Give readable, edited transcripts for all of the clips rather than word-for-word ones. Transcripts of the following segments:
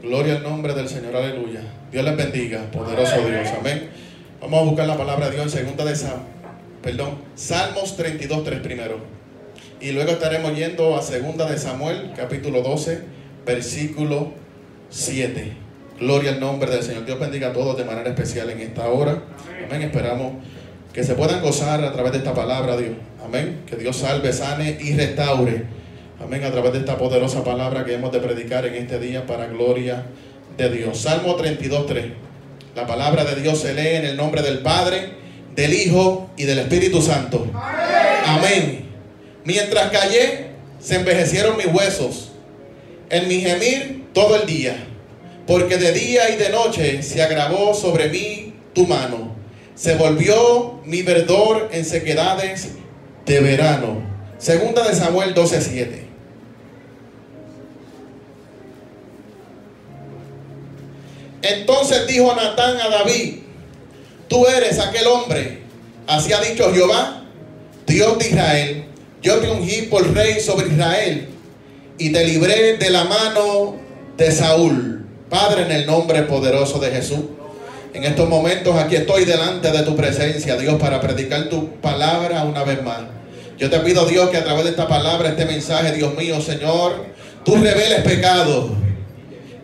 Gloria al nombre del Señor, aleluya. Dios les bendiga, poderoso Dios, amén. Vamos a buscar la palabra de Dios en Salmos 32:3 primero. Y luego estaremos yendo a 2 de Samuel, capítulo 12, versículo 7. Gloria al nombre del Señor. Dios bendiga a todos de manera especial en esta hora. Amén. Esperamos que se puedan gozar a través de esta palabra, Dios. Amén. Que Dios salve, sane y restaure. Amén. A través de esta poderosa palabra que hemos de predicar en este día para gloria de Dios. Salmo 32:3. La palabra de Dios se lee en el nombre del Padre, del Hijo y del Espíritu Santo. Amén. Mientras callé, se envejecieron mis huesos, en mi gemir todo el día, porque de día y de noche se agravó sobre mí tu mano. Se volvió mi verdor en sequedades de verano. 2 de Samuel 12:7. Entonces dijo Natán a David: tú eres aquel hombre, así ha dicho Jehová, Dios de Israel. Yo te ungí por rey sobre Israel y te libré de la mano de Saúl. Padre, en el nombre poderoso de Jesús, en estos momentos aquí estoy delante de tu presencia, Dios, para predicar tu palabra una vez más. Yo te pido, Dios, que a través de esta palabra, este mensaje, Dios mío, Señor, tú reveles pecado.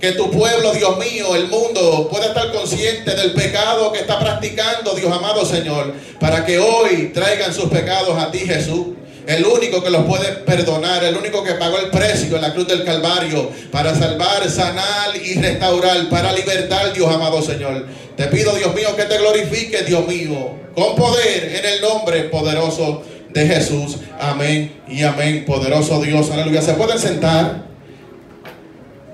Que tu pueblo, Dios mío, el mundo, pueda estar consciente del pecado que está practicando, Dios amado Señor, para que hoy traigan sus pecados a ti, Jesús. El único que los puede perdonar, el único que pagó el precio en la cruz del Calvario para salvar, sanar y restaurar, para libertar, Dios amado Señor. Te pido, Dios mío, que te glorifiques, Dios mío, con poder en el nombre poderoso de Jesús. Amén y amén, poderoso Dios. Aleluya. ¿Se pueden sentar?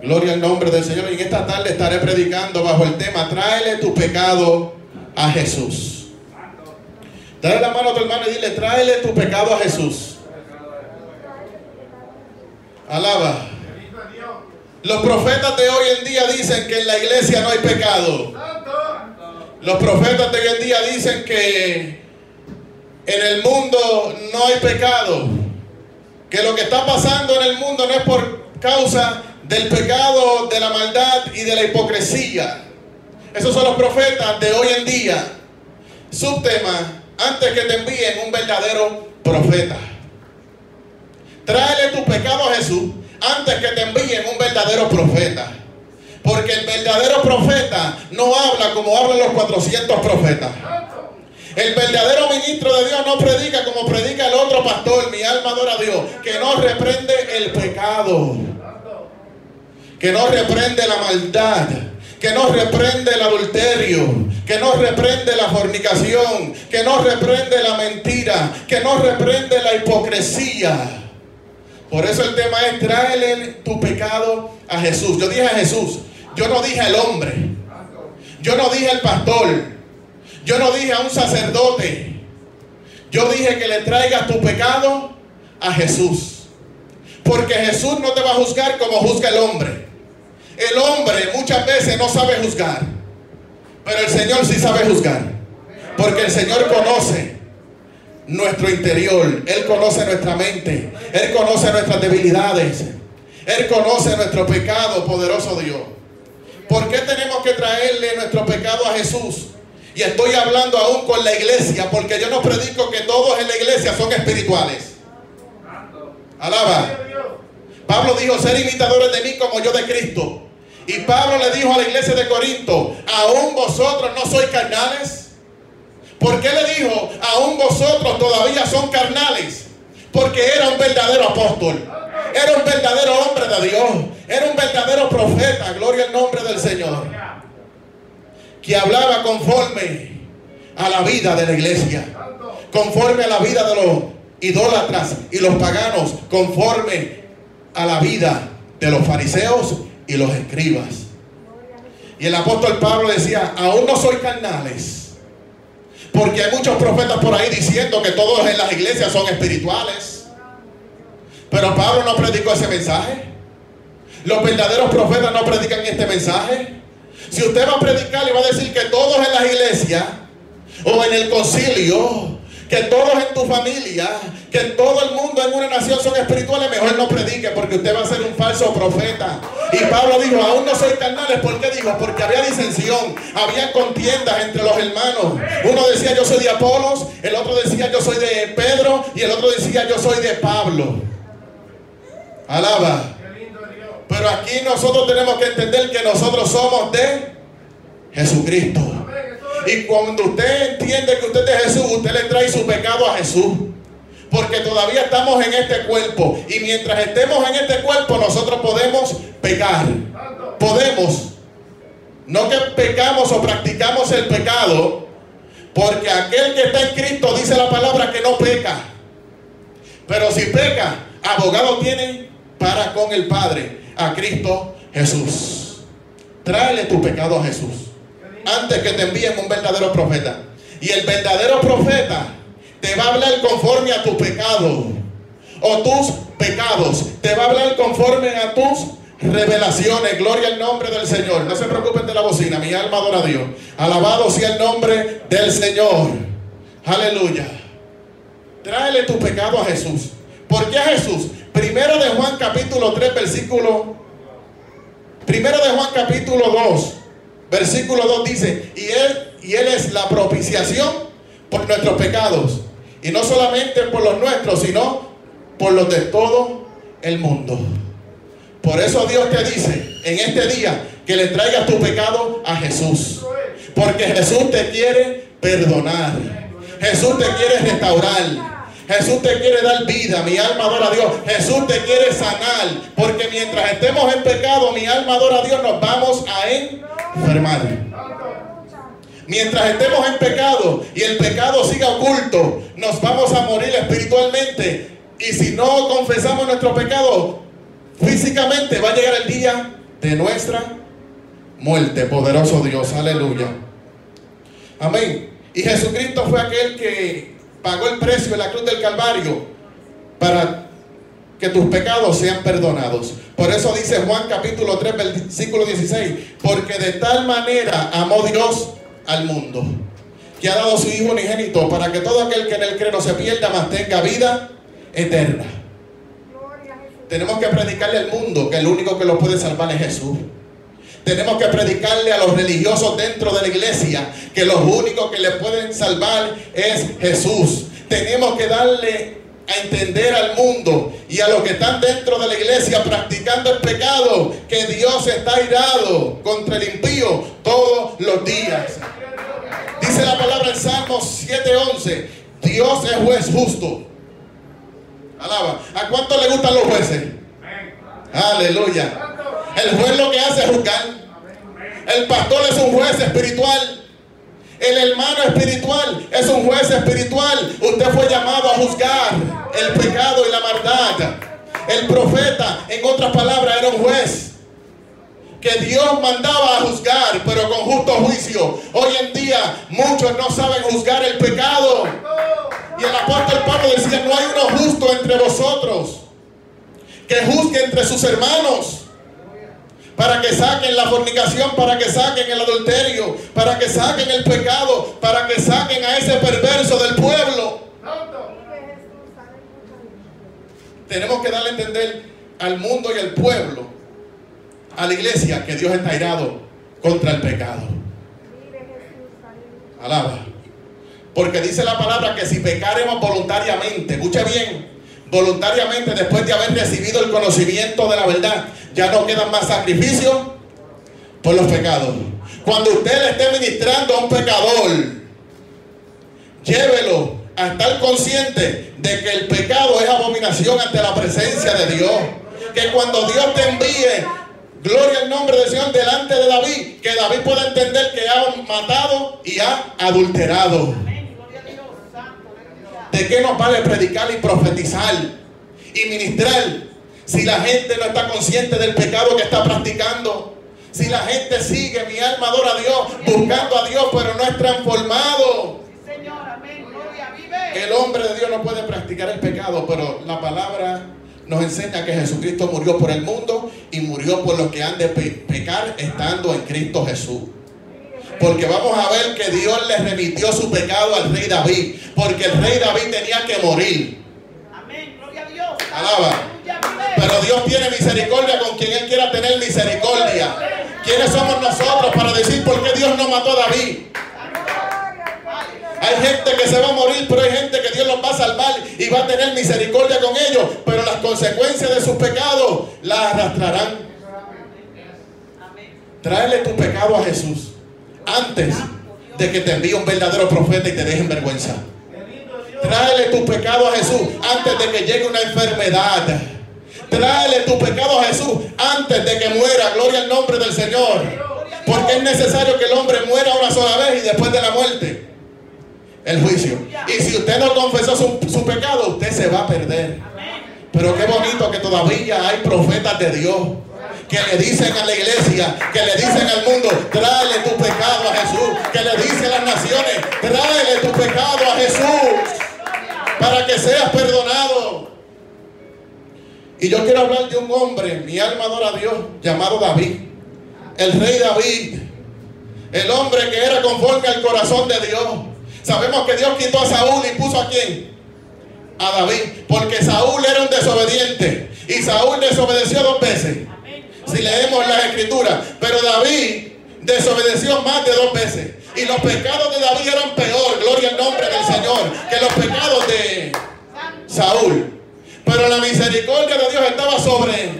Gloria al nombre del Señor. Y en esta tarde estaré predicando bajo el tema: tráele tu pecado a Jesús. Dale la mano a tu hermano y dile: tráele tu pecado a Jesús. Alaba. Los profetas de hoy en día dicen que en la iglesia no hay pecado. Los profetas de hoy en día dicen que en el mundo no hay pecado. Que lo que está pasando en el mundo no es por causa del pecado, de la maldad y de la hipocresía. Esos son los profetas de hoy en día. Subtema: antes que te envíen un verdadero profeta. Tráele tu pecado a Jesús antes que te envíen un verdadero profeta. Porque el verdadero profeta no habla como hablan los 400 profetas. El verdadero ministro de Dios no predica como predica el otro pastor. Mi alma adora a Dios, que no reprende el pecado, que no reprende la maldad, que no reprende el adulterio, que no reprende la fornicación, que no reprende la mentira, que no reprende la hipocresía. Por eso el tema es: tráele tu pecado a Jesús. Yo dije a Jesús, yo no dije al hombre, yo no dije al pastor, yo no dije a un sacerdote. Yo dije que le traigas tu pecado a Jesús. Porque Jesús no te va a juzgar como juzga el hombre. El hombre muchas veces no sabe juzgar, pero el Señor sí sabe juzgar. Porque el Señor conoce nuestro interior. Él conoce nuestra mente. Él conoce nuestras debilidades. Él conoce nuestro pecado, poderoso Dios. ¿Por qué tenemos que traerle nuestro pecado a Jesús? Y estoy hablando aún con la iglesia, porque yo no predico que todos en la iglesia son espirituales. Alaba. Pablo dijo: ser imitadores de mí como yo de Cristo. Y Pablo le dijo a la iglesia de Corinto: ¿aún vosotros no sois carnales? ¿Por qué le dijo: aún vosotros todavía son carnales? Porque era un verdadero apóstol, era un verdadero hombre de Dios, era un verdadero profeta, gloria al nombre del Señor, que hablaba conforme a la vida de la iglesia, conforme a la vida de los idólatras y los paganos, conforme a la vida de los fariseos y los escribas. Y el apóstol Pablo decía: aún no soy carnales. Porque hay muchos profetas por ahí diciendo que todos en las iglesias son espirituales. Pero Pablo no predicó ese mensaje. Los verdaderos profetas no predican este mensaje. Si usted va a predicar y va a decir que todos en las iglesias o en el concilio, que todos en tu familia, que todo el mundo en una nación son espirituales, mejor no predique, porque usted va a ser un falso profeta. Y Pablo dijo, aún no soy carnales. ¿Por qué dijo? Porque había disensión, había contiendas entre los hermanos. Uno decía yo soy de Apolos, el otro decía yo soy de Pedro, y el otro decía yo soy de Pablo. Alaba. Pero aquí nosotros tenemos que entender que nosotros somos de Jesucristo. Y cuando usted entiende que usted es de Jesús, usted le trae su pecado a Jesús. Porque todavía estamos en este cuerpo. Y mientras estemos en este cuerpo, nosotros podemos pecar. Podemos. No que pecamos o practicamos el pecado. Porque aquel que está en Cristo dice la palabra que no peca. Pero si peca, abogado tiene para con el Padre, a Cristo Jesús. Tráele tu pecado a Jesús antes que te envíen un verdadero profeta. Y el verdadero profeta te va a hablar conforme a tu pecado o tus pecados. Te va a hablar conforme a tus revelaciones. Gloria al nombre del Señor. No se preocupen de la bocina, mi alma adora a Dios. Alabado sea el nombre del Señor. Aleluya. Tráele tu pecado a Jesús. ¿Por qué a Jesús? Primero de Juan capítulo 3 versículo. Primero de Juan capítulo 2 versículo 2 dice, y él es la propiciación por nuestros pecados, y no solamente por los nuestros, sino por los de todo el mundo. Por eso Dios te dice en este día que le traigas tu pecado a Jesús, porque Jesús te quiere perdonar, Jesús te quiere restaurar, Jesús te quiere dar vida. Mi alma adora a Dios. Jesús te quiere sanar, porque mientras estemos en pecado, mi alma adora a Dios, nos vamos a enfermar. Mientras estemos en pecado y el pecado siga oculto, nos vamos a morir espiritualmente. Y si no confesamos nuestro pecado físicamente, va a llegar el día de nuestra muerte. Poderoso Dios, aleluya. Amén. Y Jesucristo fue aquel que pagó el precio en la cruz del Calvario para que tus pecados sean perdonados. Por eso dice Juan capítulo 3 versículo 16, porque de tal manera amó Dios al mundo, que ha dado su Hijo unigénito, para que todo aquel que en él cree no se pierda, mas tenga vida eterna. Tenemos que predicarle al mundo que el único que lo puede salvar es Jesús. Tenemos que predicarle a los religiosos dentro de la iglesia que los únicos que le pueden salvar es Jesús. Tenemos que darle a entender al mundo y a los que están dentro de la iglesia practicando el pecado, que Dios está irado contra el impío todos los días. Dice la palabra en Salmos 7:11, Dios es juez justo. Alaba. ¿A cuánto le gustan los jueces? Aleluya. El juez lo que hace es juzgar. El pastor es un juez espiritual. El hermano espiritual es un juez espiritual. Usted fue llamado a juzgar el pecado y la maldad. El profeta, en otras palabras, era un juez que Dios mandaba a juzgar, pero con justo juicio. Hoy en día muchos no saben juzgar el pecado. Y el apóstol Pablo decía, no hay uno justo entre vosotros que juzgue entre sus hermanos, para que saquen la fornicación, para que saquen el adulterio, para que saquen el pecado, para que saquen a ese perverso del pueblo. Tenemos que darle a entender al mundo y al pueblo, a la iglesia, que Dios está airado contra el pecado. Alaba. Porque dice la palabra que si pecaremos voluntariamente, escuche bien, voluntariamente, después de haber recibido el conocimiento de la verdad, ya no quedan más sacrificios por los pecados. Cuando usted le esté ministrando a un pecador, llévelo a estar consciente de que el pecado es abominación ante la presencia de Dios. Que cuando Dios te envíe, gloria al nombre del Señor, delante de David, que David pueda entender que ha matado y ha adulterado. ¿De qué nos vale predicar y profetizar y ministrar si la gente no está consciente del pecado que está practicando? Si la gente sigue, mi alma adora a Dios, buscando a Dios, pero no es transformado. El hombre de Dios no puede practicar el pecado, pero la palabra nos enseña que Jesucristo murió por el mundo y murió por los que han de pecar estando en Cristo Jesús. Porque vamos a ver que Dios le remitió su pecado al rey David, porque el rey David tenía que morir. Alaba. Pero Dios tiene misericordia con quien Él quiera tener misericordia. ¿Quiénes somos nosotros para decir por qué Dios no mató a David? Hay gente que se va a morir, pero hay gente que Dios los va a salvar y va a tener misericordia con ellos, pero las consecuencias de sus pecados las arrastrarán. Tráele tu pecado a Jesús antes de que te envíe un verdadero profeta y te deje en vergüenza. Tráele tu pecado a Jesús antes de que llegue una enfermedad. Tráele tu pecado a Jesús antes de que muera. Gloria al nombre del Señor. Porque es necesario que el hombre muera una sola vez y después de la muerte el juicio. Y si usted no confesó su pecado, usted se va a perder. Pero qué bonito que todavía hay profetas de Dios que le dicen a la iglesia, que le dicen al mundo, tráele tu pecado a Jesús. Que le dicen a las naciones, tráele tu pecado a Jesús para que seas perdonado. Y yo quiero hablar de un hombre, mi alma adora a Dios, llamado David. El rey David, el hombre que era conforme al corazón de Dios. Sabemos que Dios quitó a Saúl y puso ¿a quién? A David. Porque Saúl era un desobediente y Saúl desobedeció 2 veces. Si leemos las escrituras. Pero David desobedeció más de 2 veces. Y los pecados de David eran peor, gloria al nombre del Señor, que los pecados de Saúl. Pero la misericordia de Dios estaba sobre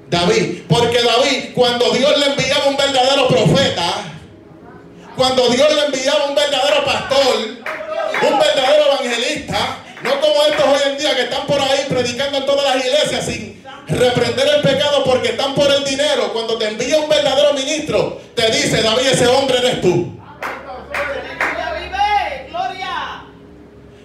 David. Porque David, cuando Dios le enviaba un verdadero profeta, cuando Dios le enviaba un verdadero pastor, un verdadero evangelista, no como estos hoy en día que están por ahí predicando en todas las iglesias sin reprender el pecado porque están por el dinero. Cuando te envía un verdadero ministro, te dice, David, ese hombre eres tú.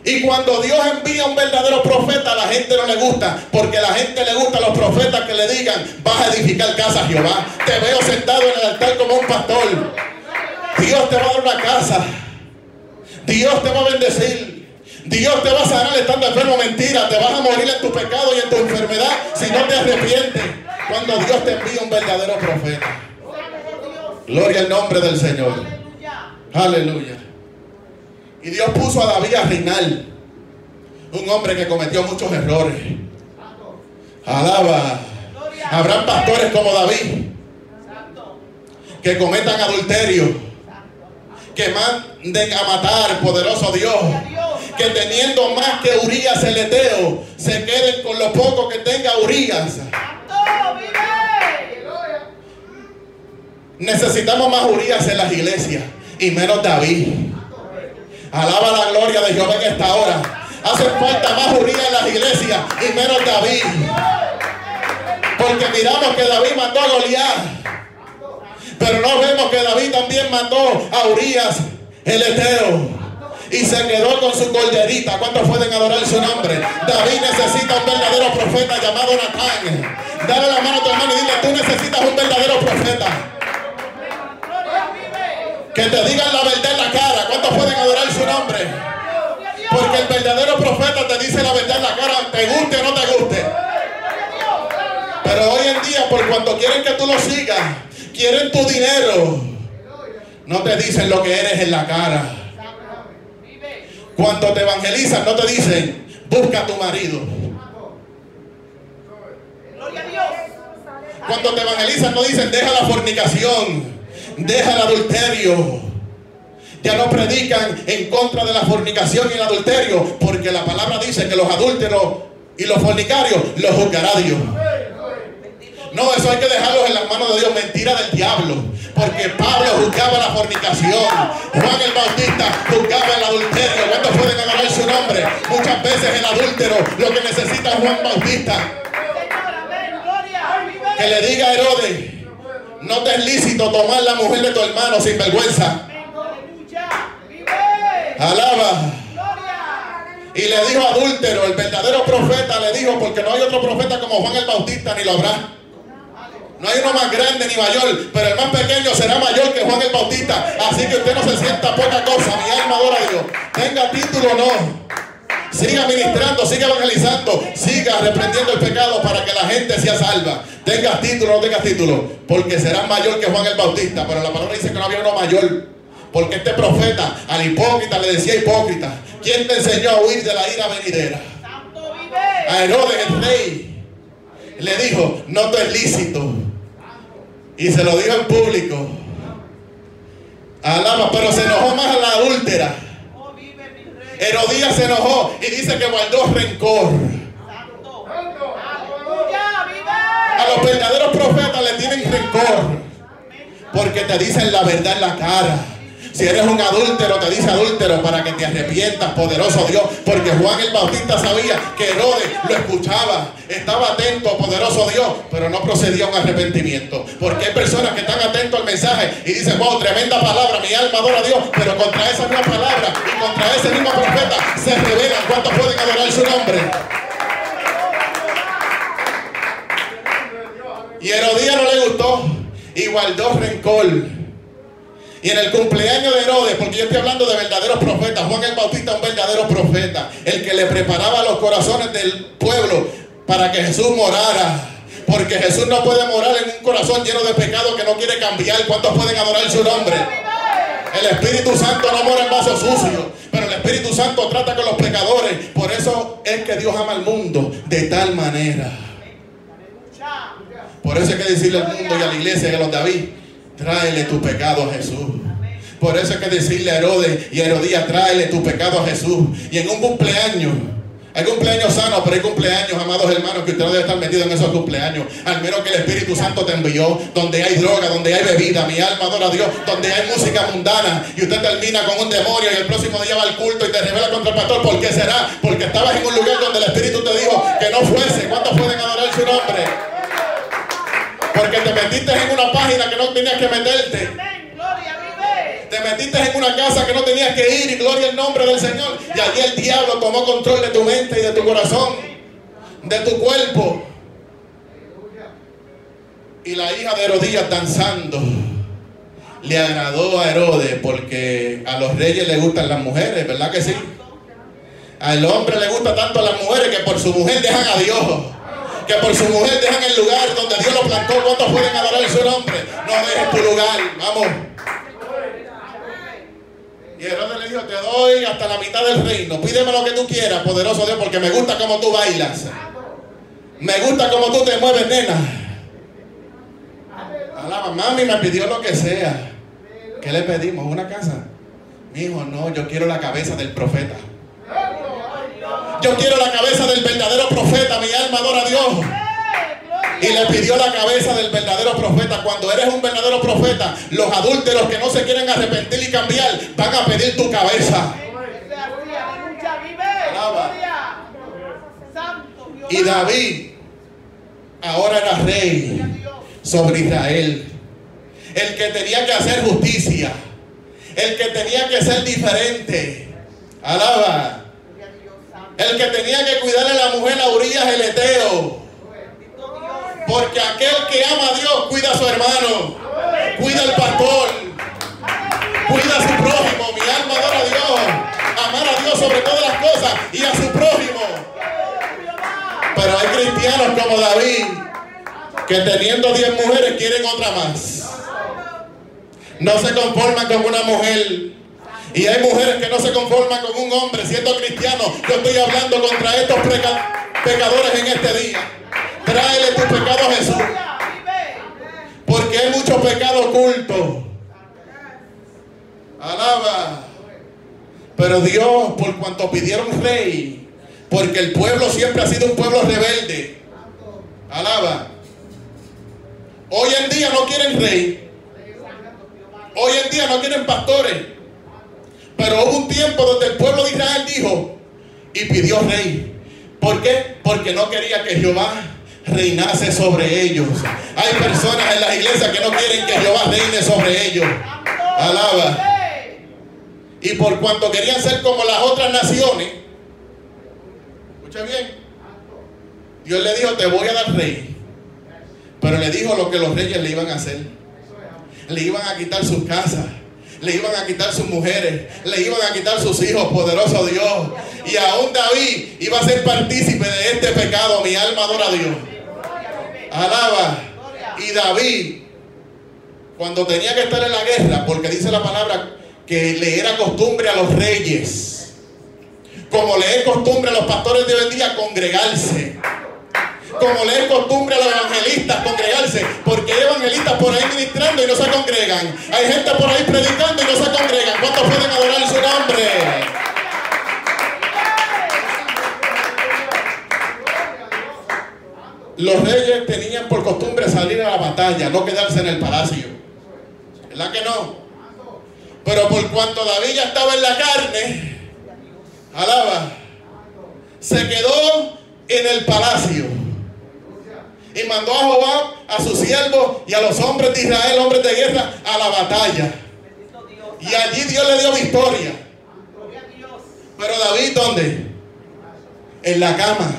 Y cuando Dios envía un verdadero profeta, a la gente no le gusta, porque a la gente le gusta a los profetas que le digan, vas a edificar casa, Jehová. Te veo sentado en el altar como un pastor. Dios te va a dar una casa. Dios te va a bendecir. Dios te va a sanar estando enfermo. Mentira, te vas a morir en tu pecado y en tu enfermedad si no te arrepientes. Cuando Dios te envía un verdadero profeta. Gloria al nombre del Señor. Aleluya. Y Dios puso a David a reinar. Un hombre que cometió muchos errores. Alaba. Habrán pastores como David que cometan adulterio, que manden a matar, poderoso Dios, que teniendo más que Urías el Eteo, se queden con lo poco que tenga Urías. Necesitamos más Urías en las iglesias y menos David. Alaba la gloria de Jehová en esta hora. Hace falta más Urías en las iglesias y menos David. Porque miramos que David mató a Goliat, pero no vemos que David también mató a Urías el Eteo y se quedó con su corderita. ¿Cuántos pueden adorar su nombre? David necesita un verdadero profeta llamado Natán. Dale la mano a tu hermano y dile, tú necesitas un verdadero profeta que te digan la verdad en la cara. ¿Cuántos pueden adorar su nombre? Porque el verdadero profeta te dice la verdad en la cara, te guste o no te guste. Pero hoy en día, por cuanto quieren que tú lo sigas, quieren tu dinero, no te dicen lo que eres en la cara. Cuando te evangelizan, no te dicen, busca a tu marido. Cuando te evangelizan, no dicen, deja la fornicación, deja el adulterio. Ya no predican en contra de la fornicación y el adulterio, porque la palabra dice que los adúlteros y los fornicarios los juzgará Dios. No, eso hay que dejarlos en las manos de Dios. Mentira del diablo. Porque Pablo juzgaba la fornicación. Juan el Bautista juzgaba el adulterio. ¿Cuántos pueden adorar su nombre? Muchas veces el adúltero lo que necesita es Juan Bautista. Que le diga a Herodes, no te es lícito tomar la mujer de tu hermano sin vergüenza. Alaba. Y le dijo adúltero. El verdadero profeta le dijo, porque no hay otro profeta como Juan el Bautista, ni lo habrá. No hay uno más grande ni mayor, pero el más pequeño será mayor que Juan el Bautista. Así que usted no se sienta poca cosa. Mi alma adora a Dios. Tenga título o no, siga ministrando, siga evangelizando, siga reprendiendo el pecado para que la gente sea salva. Tengas título o no tengas título, porque serás mayor que Juan el Bautista. Pero la palabra dice que no había uno mayor, porque este profeta al hipócrita le decía hipócrita. ¿Quién te enseñó a huir de la ira venidera? a Herodes el rey, le dijo, no te es lícito. Y se lo dijo en público. Alaba, pero se enojó más a la adúltera. Herodías se enojó y dice que guardó rencor. A los verdaderos profetas le tienen rencor, porque te dicen la verdad en la cara. Si eres un adúltero, te dice adúltero para que te arrepientas, poderoso Dios. Porque Juan el Bautista sabía que Herodes lo escuchaba, estaba atento, poderoso Dios, pero no procedía a un arrepentimiento. Porque hay personas que están atentos al mensaje y dicen, wow, tremenda palabra, mi alma adora a Dios, pero contra esa misma palabra y contra ese mismo profeta se rebelan. ¿Cuántos pueden adorar su nombre? Y Herodías no le gustó y guardó rencor. Y en el cumpleaños de Herodes, porque yo estoy hablando de verdaderos profetas, Juan el Bautista, un verdadero profeta, el que le preparaba los corazones del pueblo para que Jesús morara. Porque Jesús no puede morar en un corazón lleno de pecado que no quiere cambiar. ¿Cuántos pueden adorar su nombre? El Espíritu Santo no mora en vasos sucios, pero el Espíritu Santo trata con los pecadores. Por eso es que Dios ama al mundo de tal manera. Por eso hay que decirle al mundo y a la iglesia y a los David, tráele tu pecado a Jesús. Por eso hay que decirle a Herodes y a Herodías, tráele tu pecado a Jesús. Y en un cumpleaños, hay cumpleaños sanos, pero hay cumpleaños, amados hermanos, que usted no debe estar metido en esos cumpleaños, al menos que el Espíritu Santo te envió, donde hay droga, donde hay bebida, mi alma adora a Dios, donde hay música mundana, y usted termina con un demonio, y el próximo día va al culto y te revela contra el pastor. ¿Por qué será? Porque estabas en un lugar donde el Espíritu te dijo que no fuese. ¿Cuántos pueden adorar su nombre? Porque te metiste en una página que no tenías que meterte. Te metiste en una casa que no tenías que ir, y gloria al nombre del Señor. Y allí el diablo tomó control de tu mente y de tu corazón, de tu cuerpo. Y la hija de Herodías danzando le agradó a Herodes, porque a los reyes les gustan las mujeres, ¿verdad que sí? Al hombre le gusta tanto a las mujeres que por su mujer dejan a Dios, que por su mujer dejan el lugar donde Dios lo plantó. ¿Cuántos pueden adorar su nombre? No dejes tu lugar, vamos. Y Herodes le dijo, te doy hasta la mitad del reino, pídeme lo que tú quieras, poderoso Dios, porque me gusta cómo tú bailas, me gusta cómo tú te mueves, nena. Alaba, mami me pidió lo que sea. ¿Qué le pedimos? ¿Una casa? Mi hijo, no, yo quiero la cabeza del profeta. Yo quiero la cabeza del verdadero profeta, mi alma adora a Dios. Y le pidió la cabeza del verdadero profeta. Cuando eres un verdadero profeta, los adúlteros que no se quieren arrepentir y cambiar van a pedir tu cabeza. Alaba. Y David ahora era rey sobre Israel, el que tenía que hacer justicia, el que tenía que ser diferente. Alaba. El que tenía que cuidarle a la mujer a Urías el Eteo. Porque aquel que ama a Dios cuida a su hermano, cuida al pastor, cuida a su prójimo. Mi alma adora a Dios. Amar a Dios sobre todas las cosas y a su prójimo. Pero hay cristianos como David que teniendo 10 mujeres quieren otra más. No se conforman con una mujer. Y hay mujeres que no se conforman con un hombre siendo cristiano. Yo estoy hablando contra estos pecadores en este día. Tráele tu pecado a Jesús, porque hay mucho pecado oculto. Alaba. Pero Dios, por cuanto pidieron rey, porque el pueblo siempre ha sido un pueblo rebelde. Alaba. Hoy en día no quieren rey. Hoy en día no quieren pastores. Pero hubo un tiempo donde el pueblo de Israel dijo y pidió rey. ¿Por qué? Porque no quería que Jehová reinase sobre ellos. Hay personas en las iglesias que no quieren que Jehová reine sobre ellos. Alaba. Y por cuanto querían ser como las otras naciones, escucha bien, Dios le dijo, te voy a dar rey. Pero le dijo lo que los reyes le iban a hacer. Le iban a quitar sus casas, le iban a quitar sus mujeres, le iban a quitar sus hijos, poderoso Dios. Y aún David iba a ser partícipe de este pecado. Mi alma adora a Dios. Alaba. Y David, cuando tenía que estar en la guerra, porque dice la palabra que le era costumbre a los reyes, Como le es costumbre a los pastores de hoy en día congregarse. Como le es costumbre a los evangelistas congregarse. Porque hay evangelistas por ahí ministrando y no se congregan. Hay gente por ahí predicando y no se congregan. ¿Cuántos pueden adorar su nombre? Los reyes tenían por costumbre salir a la batalla, no quedarse en el palacio. ¿Verdad que no? Pero por cuanto David ya estaba en la carne, alaba, se quedó en el palacio y mandó a Joab, a sus siervos y a los hombres de Israel, hombres de guerra, a la batalla. Y allí Dios le dio victoria. Pero David, ¿dónde? En la cama.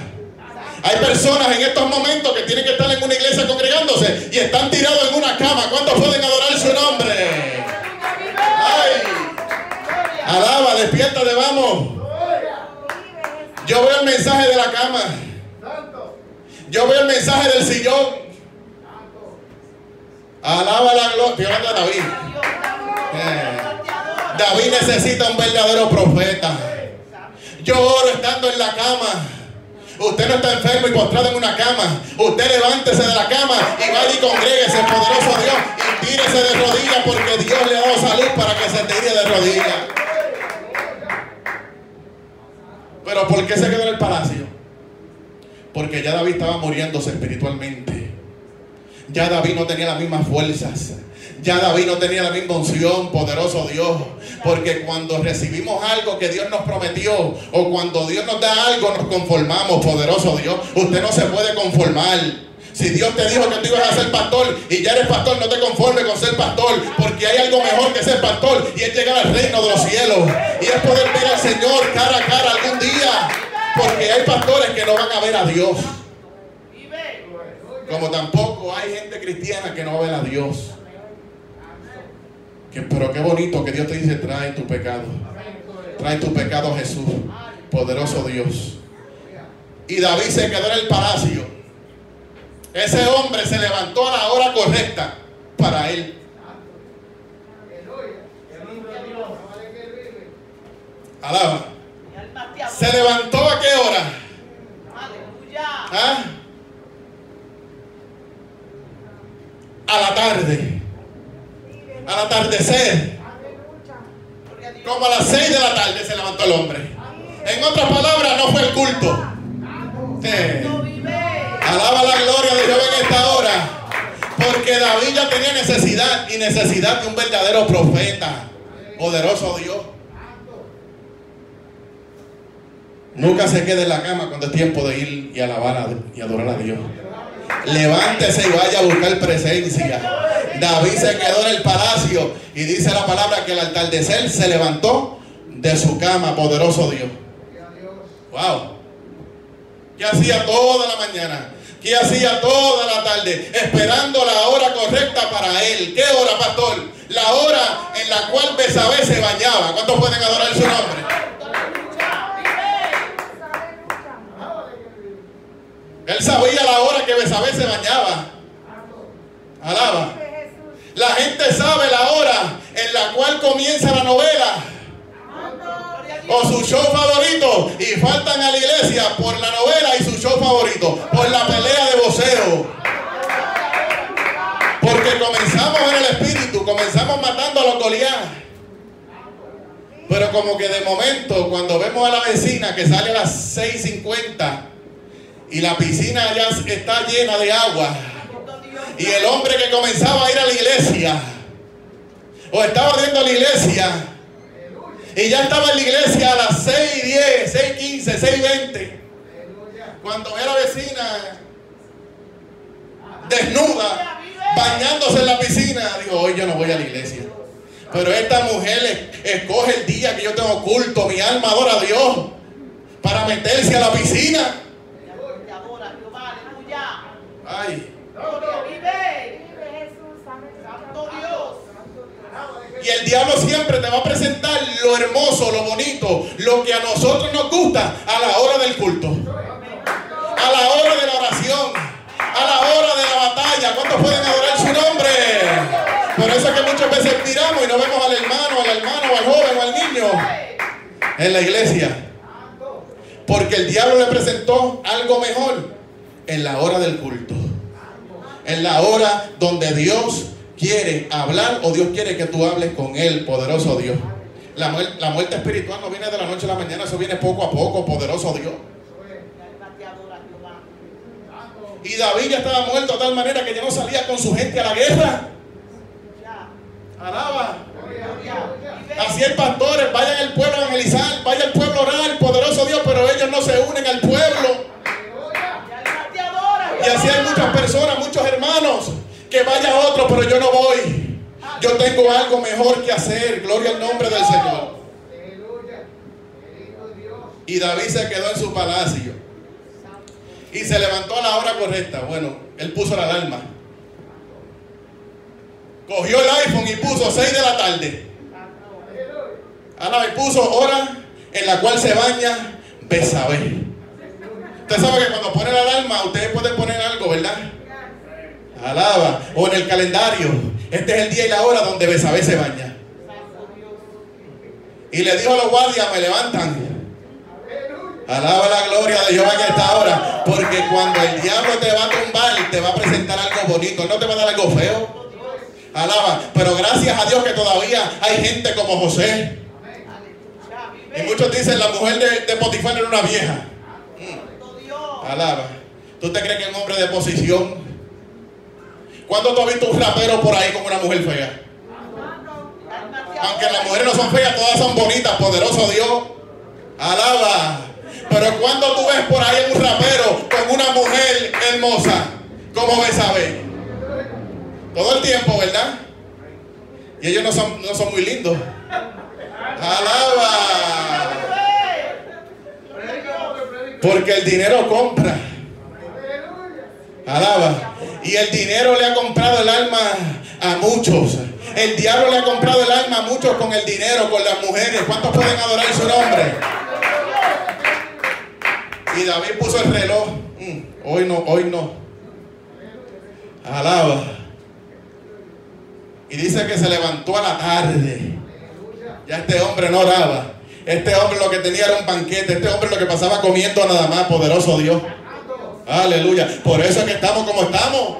Hay personas en estos momentos que tienen que estar en una iglesia congregándose y están tirados en una cama. ¿Cuántos pueden adorar su nombre? ¡Ay! Alaba, despiértate, vamos. Yo veo el mensaje de la cama. Yo veo el mensaje del sillón. Alaba la gloria. Estoy hablando de David. David necesita un verdadero profeta. Yo oro estando en la cama. Usted no está enfermo y postrado en una cama. Usted levántese de la cama y vaya y congréguese, poderoso Dios, y tírese de rodillas porque Dios le ha dado salud para que se tire de rodillas. Pero ¿por qué se quedó en el palacio? Porque ya David estaba muriéndose espiritualmente. Ya David no tenía las mismas fuerzas. Ya David no tenía la misma unción, poderoso Dios. Porque cuando recibimos algo que Dios nos prometió, o cuando Dios nos da algo, nos conformamos, poderoso Dios. Usted no se puede conformar. Si Dios te dijo que tú ibas a ser pastor y ya eres pastor, no te conformes con ser pastor, porque hay algo mejor que ser pastor, y es llegar al reino de los cielos, y es poder ver al Señor cara a cara algún día. Porque hay pastores que no van a ver a Dios, como tampoco hay gente cristiana que no va a ver a Dios. Pero qué bonito que Dios te dice: trae tu pecado, trae tu pecado a Jesús, poderoso Dios. Y David se quedó en el palacio. Ese hombre se levantó a la hora correcta para él. Alaba. ¿Se levantó a qué hora? ¿Ah? A la tarde, al atardecer, como a las 6 de la tarde se levantó el hombre. En otras palabras, no fue el culto. Alaba la gloria de Dios en esta hora, porque David ya tenía necesidad, y necesidad de un verdadero profeta, poderoso Dios. Nunca se quede en la cama cuando es tiempo de ir y alabar y adorar a Dios. Levántese y vaya a buscar presencia. David se quedó en el palacio y dice la palabra que al atardecer se levantó de su cama, poderoso Dios. Wow. ¿Qué hacía toda la mañana? ¿Qué hacía toda la tarde? Esperando la hora correcta para él. ¿Qué hora, pastor? La hora en la cual Betsabé se bañaba. ¿Cuántos pueden adorar su nombre? Él sabía la hora que Betsabé se bañaba. Alaba. La gente sabe la hora en la cual comienza la novela o su show favorito, y faltan a la iglesia por la novela y su show favorito, por la pelea de boxeo. Porque comenzamos en el espíritu, comenzamos matando a los Goliat. Pero como que de momento, cuando vemos a la vecina que sale a las 6:50 y la piscina ya está llena de agua, y el hombre que comenzaba a ir a la iglesia, o estaba yendo a la iglesia, y ya estaba en la iglesia a las 6:10, 6:15, 6:20, cuando ve a la vecina desnuda, bañándose en la piscina, digo: hoy yo no voy a la iglesia. Pero esta mujer escoge el día que yo tengo culto, mi alma adora a Dios, para meterse a la piscina. Ay. Y el diablo siempre te va a presentar lo hermoso, lo bonito, lo que a nosotros nos gusta a la hora del culto, a la hora de la oración, a la hora de la batalla. ¿Cuántos pueden adorar su nombre? Por eso es que muchas veces miramos y no vemos al hermano, al joven o al niño en la iglesia. Porque el diablo le presentó algo mejor en la hora del culto. En la hora donde Dios quiere hablar o Dios quiere que tú hables con Él, poderoso Dios. La muerte espiritual no viene de la noche a la mañana, eso viene poco a poco, poderoso Dios. Y David ya estaba muerto de tal manera que ya no salía con su gente a la guerra. Alaba. Así el pastor, vayan al pueblo a evangelizar, vaya al pueblo a orar, poderoso Dios, pero ellos no se unen al pueblo. Y así hay muchas personas, muchos hermanos, que vaya otro, pero yo no voy. Yo tengo algo mejor que hacer. Gloria al nombre del Señor. Y David se quedó en su palacio y se levantó a la hora correcta. Bueno, él puso la alarma, cogió el iPhone y puso 6 de la tarde. Ahora me puso hora en la cual se baña Betsabé. Usted sabe que cuando pone la alarma, ustedes pueden poner algo, ¿verdad? Alaba. O en el calendario, este es el día y la hora donde Betsabé se baña. Y le dijo a los guardias, me levantan. Alaba la gloria de Jehová en esta hora. Porque cuando el diablo te va a tumbar, te va a presentar algo bonito. No te va a dar algo feo. Alaba. Pero gracias a Dios que todavía hay gente como José. Y muchos dicen, la mujer de Potifar era una vieja. Alaba. ¿Tú te crees que es un hombre de posición? ¿Cuándo tú has visto un rapero por ahí con una mujer fea? Aunque las mujeres no son feas, todas son bonitas, poderoso Dios. Alaba. Pero cuando tú ves por ahí un rapero con una mujer hermosa, ¿cómo Betsabé? Todo el tiempo, ¿verdad? Y ellos no son muy lindos. Alaba. Porque el dinero compra. Alaba. Y el dinero le ha comprado el alma a muchos. El diablo le ha comprado el alma a muchos con el dinero, con las mujeres. ¿Cuántos pueden adorar su nombre? Y David puso el reloj. Hoy no. Alaba. Y dice que se levantó a la tarde. Ya este hombre no oraba. Este hombre lo que tenía era un banquete. Este hombre lo que pasaba comiendo nada más, poderoso Dios. Aleluya. Por eso es que estamos como estamos.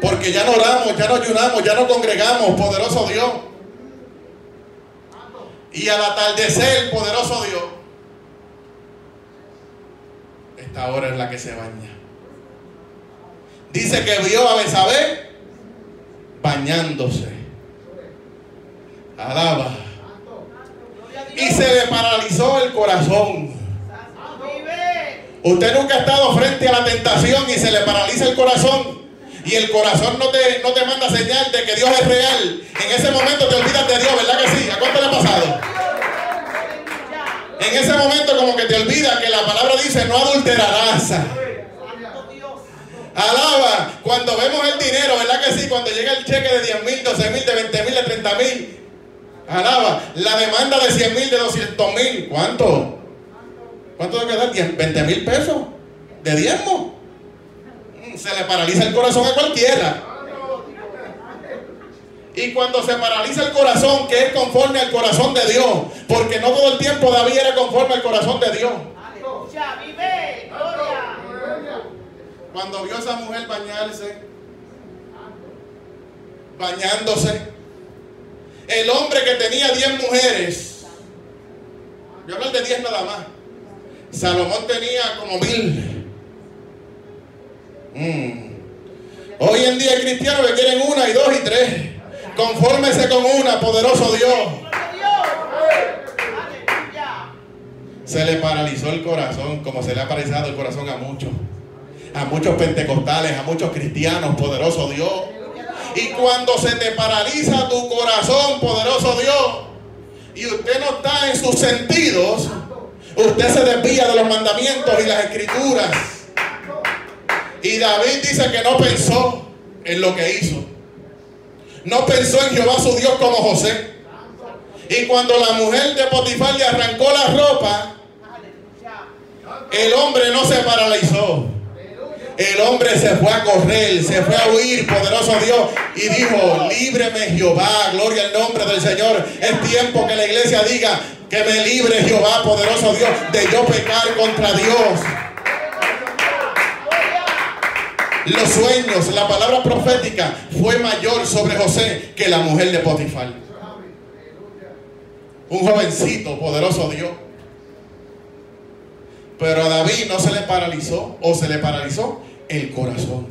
Porque ya no oramos, ya no ayunamos, ya no congregamos, poderoso Dios. Y al atardecer, poderoso Dios, esta hora es la que se baña. Dice que vio a Betsabé bañándose. Alaba. Y se le paralizó el corazón. Usted nunca ha estado frente a la tentación y se le paraliza el corazón. Y el corazón no te manda señal de que Dios es real. En ese momento te olvidas de Dios, ¿verdad que sí? ¿A cuánto le ha pasado? En ese momento como que te olvidas que la palabra dice no adulterarás. Alaba. Cuando vemos el dinero, ¿verdad que sí? Cuando llega el cheque de 10,000, 12,000, de 20,000, de 30,000. Alaba. La demanda de 100,000, de 200,000. ¿Cuánto? ¿Cuánto debe dar? 20,000 pesos de diezmo. Se le paraliza el corazón a cualquiera. Y cuando se paraliza el corazón, que es conforme al corazón de Dios, porque no todo el tiempo David era conforme al corazón de Dios. Cuando vio a esa mujer bañándose, el hombre que tenía 10 mujeres, yo hablo de 10 nada más, Salomón tenía como 1,000. Hoy en día hay cristianos que quieren 1 y 2 y 3. Confórmese con una, poderoso Dios. Se le paralizó el corazón, como se le ha paralizado el corazón a muchos pentecostales, a muchos cristianos, poderoso Dios. Y cuando se te paraliza tu corazón, poderoso Dios, y usted no está en sus sentidos, usted se desvía de los mandamientos y las escrituras. Y David dice que no pensó en lo que hizo. No pensó en Jehová su Dios como José. Y cuando la mujer de Potifar le arrancó la ropa, el hombre no se paralizó. El hombre se fue a correr, se fue a huir, poderoso Dios, y dijo, líbreme Jehová, gloria al nombre del Señor. Es tiempo que la iglesia diga, Que me libre Jehová, poderoso Dios, de yo pecar contra Dios. Los sueños, la palabra profética fue mayor sobre José que la mujer de Potifar. Un jovencito, poderoso Dios. Pero a David no se le paralizó, o se le paralizó el corazón.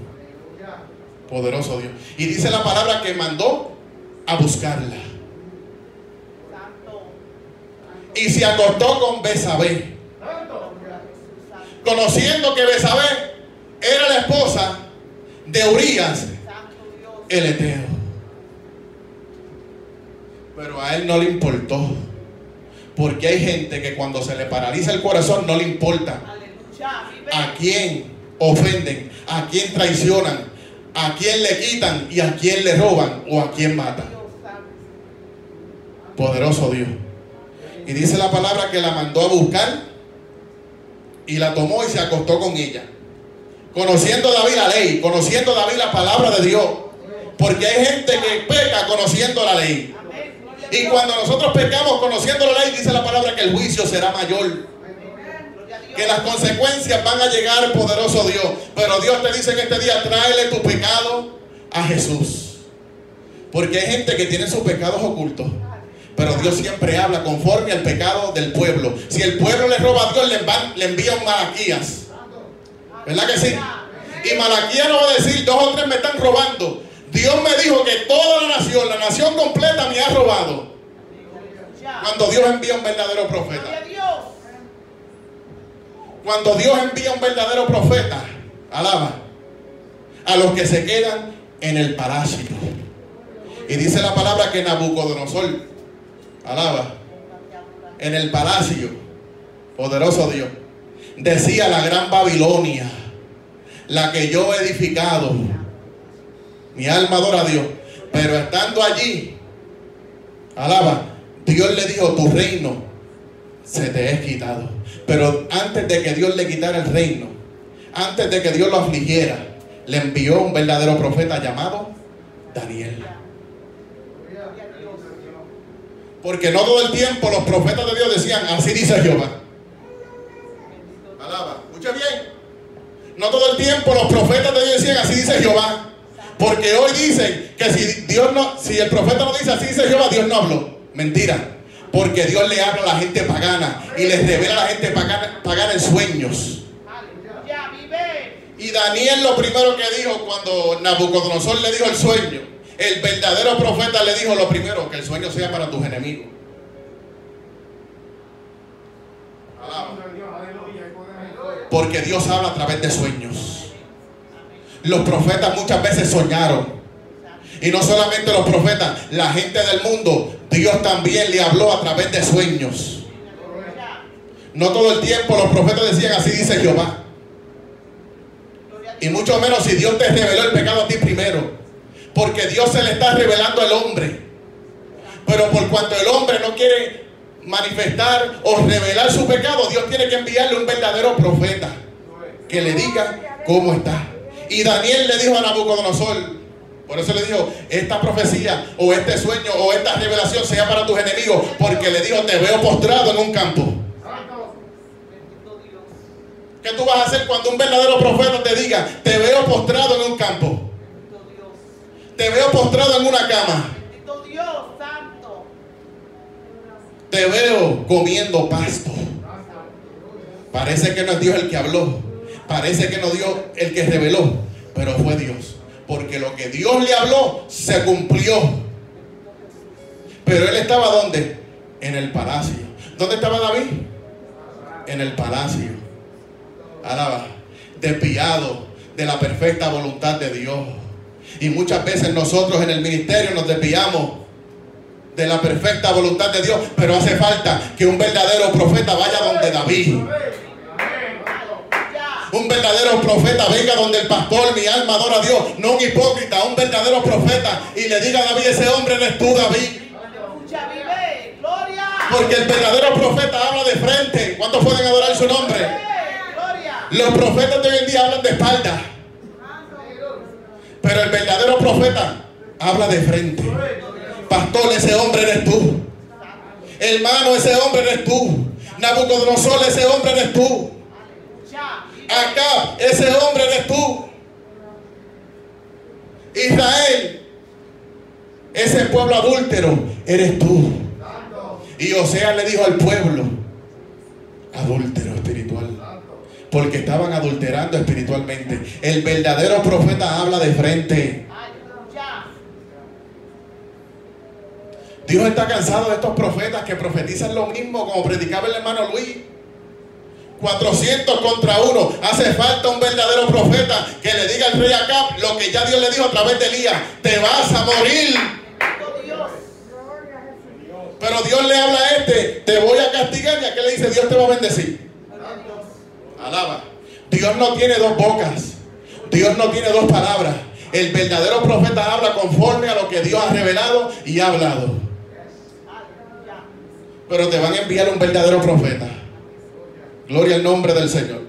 Poderoso Dios. Y dice la palabra que mandó a buscarla. Y se acostó con Betsabé, conociendo que Betsabé era la esposa de Urías el Eteo. Pero a él no le importó, porque hay gente que cuando se le paraliza el corazón no le importa a quién ofenden, a quién traicionan, a quién le quitan y a quién le roban o a quién matan. Poderoso Dios. Y dice la palabra que la mandó a buscar y la tomó y se acostó con ella. Conociendo David la ley, conociendo David la palabra de Dios. Porque hay gente que peca conociendo la ley. Y cuando nosotros pecamos conociendo la ley, dice la palabra que el juicio será mayor. Que las consecuencias van a llegar, poderoso Dios. Pero Dios te dice en este día, tráele tu pecado a Jesús. Porque hay gente que tiene sus pecados ocultos. Pero Dios siempre habla conforme al pecado del pueblo. Si el pueblo le roba a Dios, le envía un Malaquías. ¿Verdad que sí? Y Malaquías no va a decir, 2 o 3 me están robando. Dios me dijo que toda la nación completa me ha robado. Cuando Dios envía un verdadero profeta. Cuando Dios envía un verdadero profeta, alaba, a los que se quedan en el palacio. Y dice la palabra que Nabucodonosor, alaba, en el palacio, poderoso Dios, decía la gran Babilonia, la que yo he edificado. Mi alma adora a Dios. Pero estando allí, alaba, Dios le dijo, tu reino se te es quitado. Pero antes de que Dios le quitara el reino, antes de que Dios lo afligiera, le envió un verdadero profeta llamado Daniel. Porque no todo el tiempo los profetas de Dios decían, así dice Jehová. Alaba, escucha bien. No todo el tiempo los profetas de Dios decían, así dice Jehová. Porque hoy dicen que si el profeta no dice, así dice Jehová, Dios no habló. Mentira. Porque Dios le habla a la gente pagana y les revela a la gente pagana en sueños. Y Daniel lo primero que dijo cuando Nabucodonosor le dijo el sueño, el verdadero profeta le dijo lo primero, que el sueño sea para tus enemigos. Alaba. Porque Dios habla a través de sueños. Los profetas muchas veces soñaron. Y no solamente los profetas, la gente del mundo, Dios también le habló a través de sueños. No todo el tiempo los profetas decían, así dice Jehová. Y mucho menos si Dios te reveló el pecado a ti primero. Porque Dios se le está revelando al hombre. Pero por cuanto el hombre no quiere manifestar o revelar su pecado, Dios tiene que enviarle un verdadero profeta que le diga cómo está. Y Daniel le dijo a Nabucodonosor, por eso le dijo, esta profecía o este sueño o esta revelación sea para tus enemigos, porque le dijo, te veo postrado en un campo. ¿Qué tú vas a hacer cuando un verdadero profeta te diga, te veo postrado en un campo? Te veo postrado en una cama. Te veo comiendo pasto. Parece que no es Dios el que habló. Parece que no es Dios el que reveló. Pero fue Dios. Porque lo que Dios le habló se cumplió. Pero él estaba ¿dónde? En el palacio. ¿Dónde estaba David? En el palacio. Alaba. Desviado de la perfecta voluntad de Dios. Y muchas veces nosotros en el ministerio nos desviamos de la perfecta voluntad de Dios, pero hace falta que un verdadero profeta vaya donde David. Un verdadero profeta venga donde el pastor, mi alma adora a Dios, no un hipócrita, un verdadero profeta, y le diga a David, ese hombre no es tú, David. Porque el verdadero profeta habla de frente. ¿Cuántos pueden adorar su nombre? Los profetas de hoy en día hablan de espalda, pero el verdadero profeta habla de frente. Pastor, ese hombre eres tú. Hermano, ese hombre eres tú. Nabucodonosor, ese hombre eres tú. Acab, ese hombre eres tú. Israel, ese pueblo adúltero eres tú. Y Oseas le dijo al pueblo: adúltero espiritual, porque estaban adulterando espiritualmente. El verdadero profeta habla de frente. Dios está cansado de estos profetas que profetizan lo mismo como predicaba el hermano Luis. 400 contra 1. Hace falta un verdadero profeta que le diga al rey Acab lo que ya Dios le dijo a través de Elías: te vas a morir. Pero Dios le habla a este: te voy a castigar. Y a qué le dice: Dios te va a bendecir. Alaba. Dios no tiene dos bocas. Dios no tiene dos palabras. El verdadero profeta habla conforme a lo que Dios ha revelado y ha hablado. Pero te van a enviar un verdadero profeta. Gloria al nombre del Señor.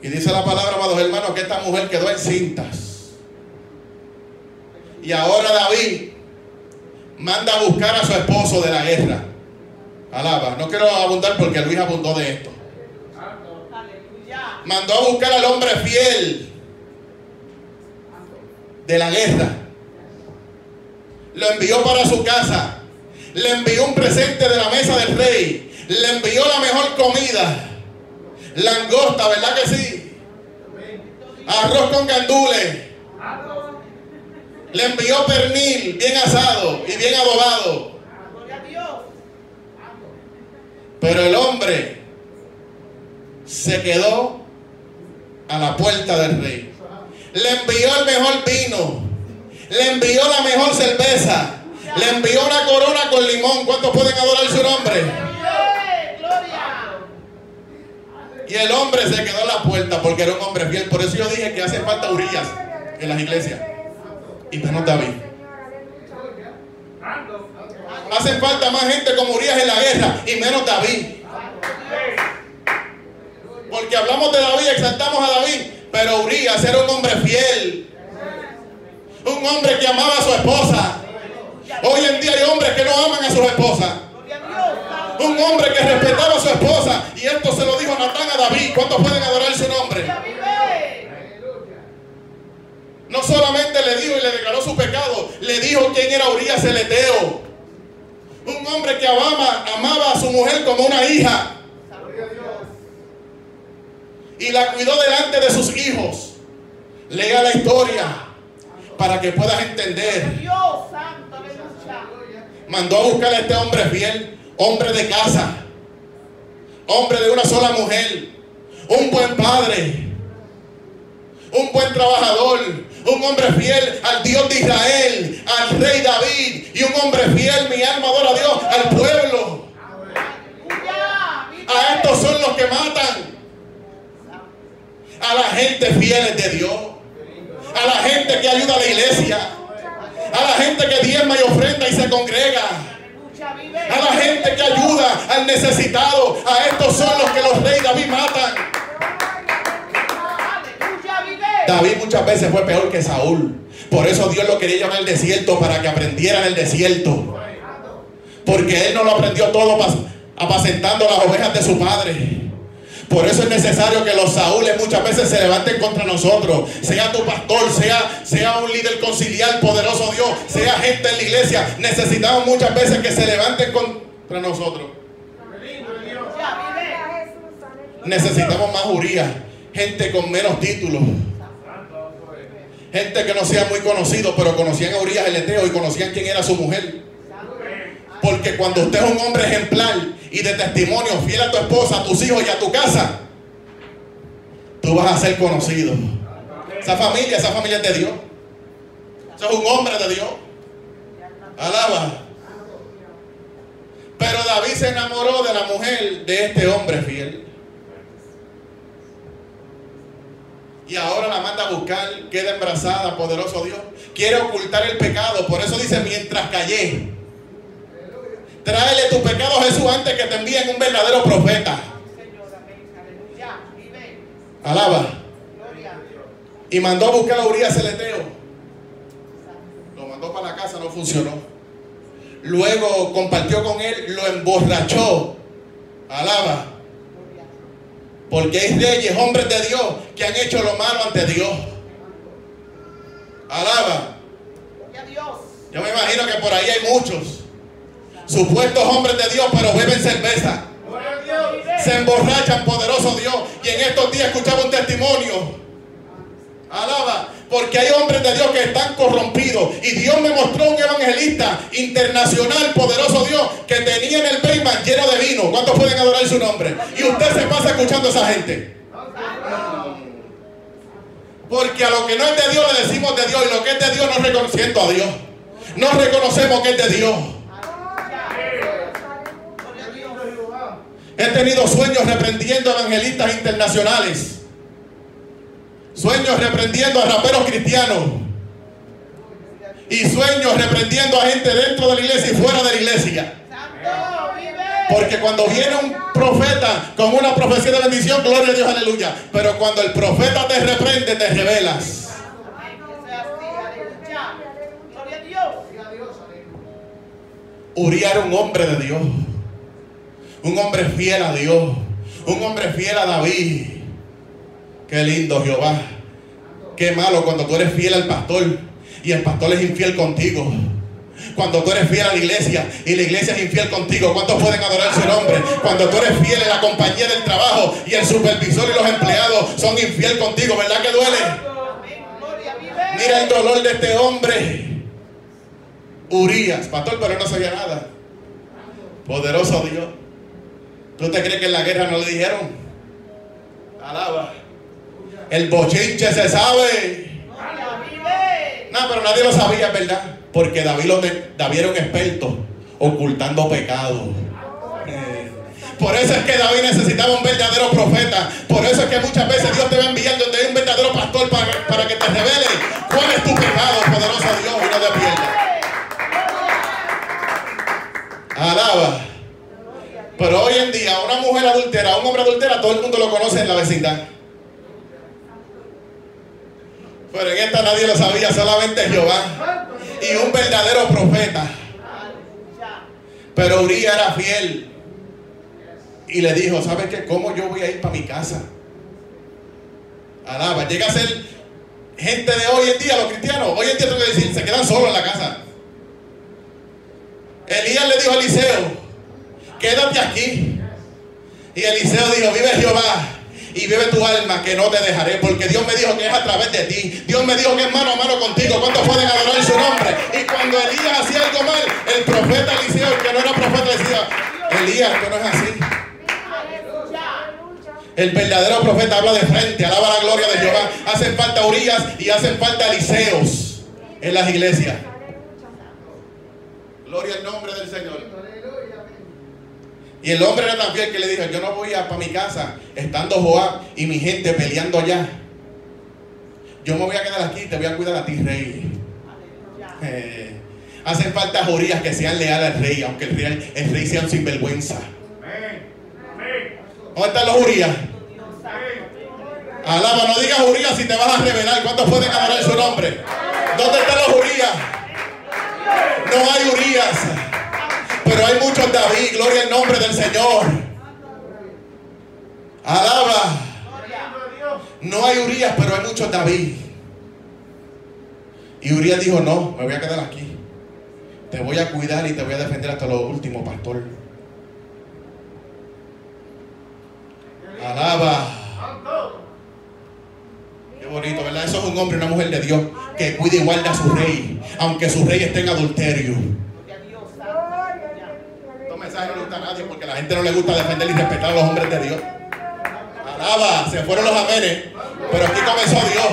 Y dice la palabra, amados hermanos, que esta mujer quedó encintas. Y ahora David manda a buscar a su esposo de la guerra. Alaba. No quiero abundar porque Luis abundó de esto. Mandó a buscar al hombre fiel de la guerra. Lo envió para su casa. Le envió un presente de la mesa del rey. Le envió la mejor comida. Langosta, ¿verdad que sí? Arroz con gandules. Le envió pernil bien asado y bien adobado. Pero el hombre se quedó a la puerta del rey. Le envió el mejor vino. Le envió la mejor cerveza. Le envió una corona con limón. ¿Cuántos pueden adorar su nombre? Y el hombre se quedó a la puerta porque era un hombre fiel. Por eso yo dije que hace falta Urías en las iglesias. Y menos David. Hacen falta más gente como Urías en la guerra y menos David. Porque hablamos de David, exaltamos a David, pero Urías era un hombre fiel. Un hombre que amaba a su esposa. Hoy en día hay hombres que no aman a sus esposas. Un hombre que respetaba a su esposa. Y esto se lo dijo Natán a David. ¿Cuántos pueden adorar su nombre? No solamente le dijo y le declaró su pecado, le dijo quién era Urías el Eteo. Un hombre que amaba a su mujer como una hija. Y la cuidó delante de sus hijos. Lea la historia para que puedas entender. Mandó a buscar a este hombre fiel, hombre de casa, hombre de una sola mujer, un buen padre, un buen trabajador, un hombre fiel al Dios de Israel, al rey David, y un hombre fiel, mi alma adora a Dios, al pueblo. A estos son los que matan. A la gente fiel de Dios, a la gente que ayuda a la iglesia, a la gente que diezma y ofrenda y se congrega, a la gente que ayuda al necesitado. A estos son los que los reyes David matan. David muchas veces fue peor que Saúl. Por eso Dios lo quería llevar al desierto, para que aprendiera en el desierto. Porque él no lo aprendió todo apacentando las ovejas de su padre. Por eso es necesario que los Saúles muchas veces se levanten contra nosotros. Sea tu pastor, sea un líder conciliar, poderoso Dios, sea gente en la iglesia. Necesitamos muchas veces que se levanten contra nosotros. Necesitamos más Urías, gente con menos títulos. Gente que no sea muy conocido, pero conocían a Urías el Eteo y conocían quién era su mujer. Porque cuando usted es un hombre ejemplar y de testimonio, fiel a tu esposa, a tus hijos y a tu casa, tú vas a ser conocido. Esa familia es de Dios. Ese es un hombre de Dios. Alaba. Pero David se enamoró de la mujer de este hombre fiel. Y ahora la manda a buscar, queda embarazada, poderoso Dios. Quiere ocultar el pecado, por eso dice: mientras callé. Tráele tu pecado a Jesús antes que te envíen un verdadero profeta. Alaba. Y mandó a buscar a Urías el Eteo. Lo mandó para la casa, no funcionó. luego compartió con él, lo emborrachó. Alaba. Porque hay reyes, hombres de Dios, que han hecho lo malo ante Dios. Alaba. Yo me imagino que por ahí hay muchos supuestos hombres de Dios, pero beben cerveza, se emborrachan, poderoso Dios. Y en estos días escuchaba un testimonio. Alaba. Porque hay hombres de Dios que están corrompidos. Y Dios me mostró un evangelista internacional, poderoso Dios, que tenía en el basement lleno de vino. ¿Cuántos pueden adorar su nombre? Y usted se pasa escuchando a esa gente. Porque a lo que no es de Dios le decimos de Dios, y lo que es de Dios no reconociendo a Dios. No reconocemos que es de Dios. He tenido sueños reprendiendo evangelistas internacionales. Sueños reprendiendo a raperos cristianos. Y sueños reprendiendo a gente dentro de la iglesia y fuera de la iglesia. Porque cuando viene un profeta con una profecía de bendición, gloria a Dios, aleluya. Pero cuando el profeta te reprende, te revelas. Uría era un hombre de Dios. Un hombre fiel a Dios. Un hombre fiel a David. Qué lindo, Jehová. Qué malo cuando tú eres fiel al pastor y el pastor es infiel contigo. Cuando tú eres fiel a la iglesia y la iglesia es infiel contigo. ¿Cuántos pueden adorar su nombre? Cuando tú eres fiel en la compañía del trabajo y el supervisor y los empleados son infiel contigo. ¿Verdad que duele? Mira el dolor de este hombre. Urías, pastor, pero no sabía nada. Poderoso Dios. ¿Tú te crees que en la guerra no le dijeron? Alaba. El bochinche se sabe. No, pero nadie lo sabía, ¿verdad? Porque David era un experto ocultando pecados. Por eso es que David necesitaba un verdadero profeta. Por eso es que muchas veces Dios te va a enviar donde hay un verdadero pastor para que te revele cuál es tu pecado, poderoso Dios, y no te pierdas. Alaba. Pero hoy en día, una mujer adultera, un hombre adultera, todo el mundo lo conoce en la vecindad. Pero en esta nadie lo sabía, solamente Jehová. Y un verdadero profeta. Pero Uría era fiel. Y le dijo, ¿sabes qué? ¿Cómo yo voy a ir para mi casa? Alaba. Llega a ser gente de hoy en día, los cristianos. Hoy en día tengo que decir, se quedan solos en la casa. Elías le dijo a Eliseo, quédate aquí. Y Eliseo dijo, vive Jehová y vive tu alma, que no te dejaré, porque Dios me dijo que es a través de ti. Dios me dijo que es mano a mano contigo. ¿Cuántos pueden adorar su nombre? Y cuando Elías hacía algo mal, el profeta Eliseo, el que no era profeta, decía, Elías, esto no es así. El verdadero profeta habla de frente, alaba la gloria de Jehová. Hacen falta Urías y hacen falta Eliseos en las iglesias. Gloria al nombre del Señor. Y el hombre era tan fiel que le dijo, yo no voy a para mi casa estando Joab y mi gente peleando allá. Yo me voy a quedar aquí y te voy a cuidar a ti, rey. Hacen falta Urías que sean leales al rey, aunque el rey sea un sinvergüenza. ¿Dónde están los Urías? Alaba, no digas Urías si te vas a revelar. ¿Cuántos pueden adorar su nombre? ¿Dónde están los Urías? No hay Urías, pero hay muchos David. Gloria al nombre del Señor. Alaba. No hay Urías, pero hay muchos David. Y Urías dijo, no, me voy a quedar aquí. Te voy a cuidar y te voy a defender hasta lo último, pastor. Alaba. Qué bonito, ¿verdad? Eso es un hombre y una mujer de Dios que cuida y guarda a su rey, aunque su rey esté en adulterio. Estos mensajes no le gustan a nadie porque a la gente no le gusta defender y respetar a los hombres de Dios. Alaba, se fueron los amenes, pero aquí comenzó Dios.